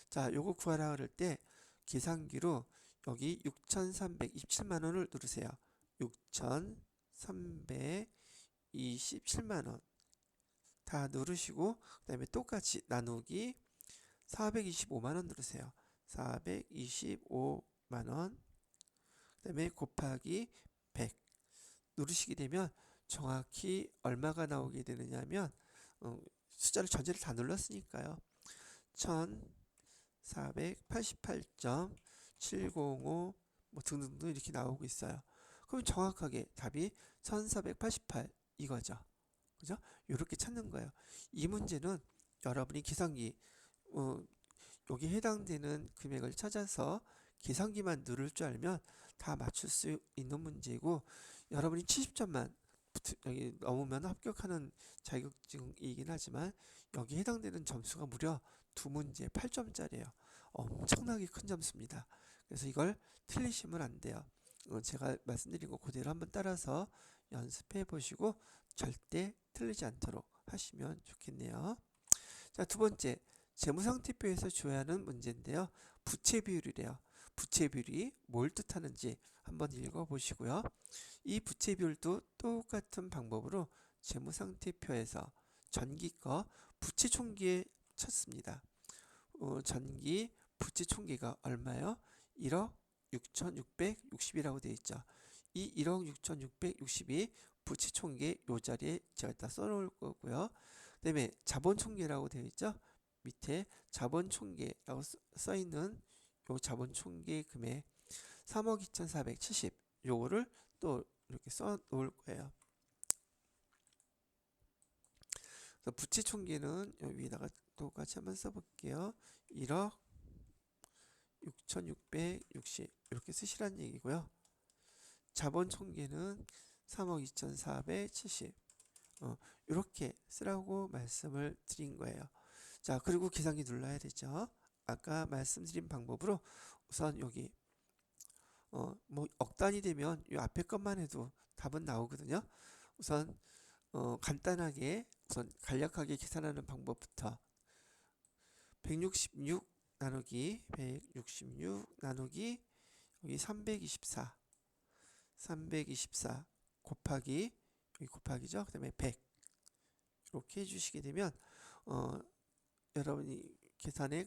자, 요거 구하라 그럴 때 계산기로 여기 6,327만 원을 누르세요. 6,327만 원 다 누르시고 그 다음에 똑같이 나누기 425만 원 누르세요. 425만 원 그 다음에 곱하기 100 누르시게 되면 정확히 얼마가 나오게 되느냐면 숫자를 전체를 다 눌렀으니까요. 1488.705 뭐 등등등 이렇게 나오고 있어요. 그럼 정확하게 답이 1488 이거죠. 그죠? 이렇게 찾는 거예요. 이 문제는 여러분이 계산기 여기 해당되는 금액을 찾아서 계산기만 누를 줄 알면 다 맞출 수 있는 문제고 여러분이 70점만 여기 넘으면 합격하는 자격증이긴 하지만 여기 해당되는 점수가 무려 두 문제 8점짜리예요. 엄청나게 큰 점수입니다. 그래서 이걸 틀리시면 안 돼요. 제가 말씀드린 거 그대로 한번 따라서 연습해 보시고 절대 틀리지 않도록 하시면 좋겠네요. 자, 두 번째 재무상태표에서 줘야 하는 문제인데요. 부채 비율이래요. 부채 비율이 뭘 뜻하는지 한번 읽어보시고요. 이 부채 비율도 똑같은 방법으로 재무상태표에서 전기 거 부채 총기에 쳤습니다. 전기 부채 총기가 얼마요? 1억 6,660이라고 되어 있죠. 이 1억 6,660이 부채 총기 요 자리에 제가 다 써놓을 거고요. 그 다음에 자본 총계라고 되어 있죠. 밑에 자본 총계라고 써 있는 요 자본 총계 금액 3억 2,470 요거를 또 이렇게 써 놓을 거예요. 그래서 부채 총계는 여기 위에다가 똑같이 한번 써볼게요. 1억 6,660 이렇게 쓰시란 얘기고요. 자본 총계는 3억 2,470 이렇게 쓰라고 말씀을 드린 거예요. 자, 그리고 계산기 눌러야 되죠. 아까 말씀드린 방법으로 우선 여기 뭐 억 단위 되면 이 앞에 것만 해도 답은 나오거든요. 우선 간단하게 우선 간략하게 계산하는 방법부터 166 나누기 166 나누기 여기 324 곱하기 여기 곱하기죠. 그 다음에 100 이렇게 해주시게 되면 여러분이 계산에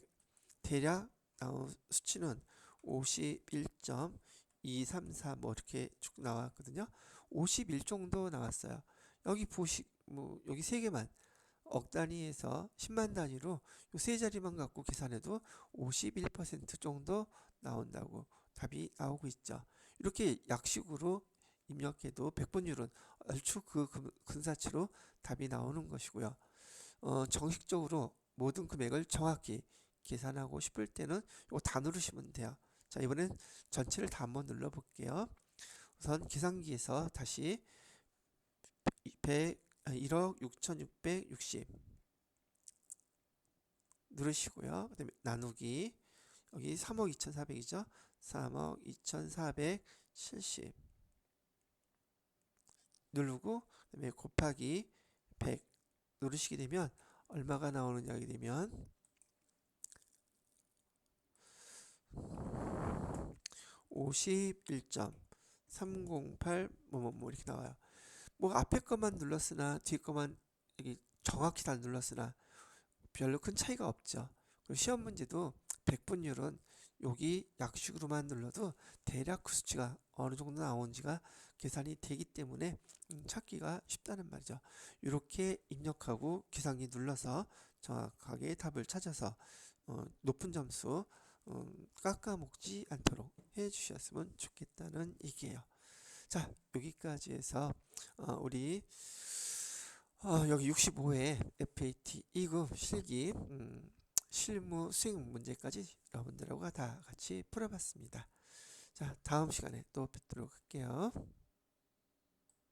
대략 나온 수치는 51.234 뭐 이렇게 쭉 나왔거든요. 51 정도 나왔어요. 여기 여기 세 개만 억 단위에서 10만 단위로 요 세 자리만 갖고 계산해도 51% 정도 나온다고 답이 나오고 있죠. 이렇게 약식으로 입력해도 백분율은 얼추 그 근사치로 답이 나오는 것이고요. 정식적으로 모든 금액을 정확히 계산하고 싶을 때는 이거 다 누르시면 돼요. 자, 이번엔 전체를 다 한번 눌러 볼게요. 우선 계산기에서 다시 1억 6,660 누르시고요. 그 다음에 나누기 여기 3억 2,400이죠. 3억 2,470 누르고 그다음에 곱하기 100 누르시게 되면 얼마가 나오느냐 하게 되면 51.308 뭐 이렇게 나와요. 뭐 앞에 것만 눌렀으나 뒤에 것만 여기 정확히 다 눌렀으나 별로 큰 차이가 없죠. 그리고 시험 문제도 100분율은 여기 약식으로만 눌러도 대략 그 수치가 어느 정도 나오는지가 계산이 되기 때문에 찾기가 쉽다는 말이죠. 이렇게 입력하고 계산기 눌러서 정확하게 답을 찾아서 높은 점수 깎아먹지 않도록 해 주셨으면 좋겠다는 얘기예요. 자, 여기까지 해서 우리 여기 65회 FAT 2급 실기 실무 수행 문제까지 여러분들하고 다 같이 풀어봤습니다. 자, 다음 시간에 또 뵙도록 할게요.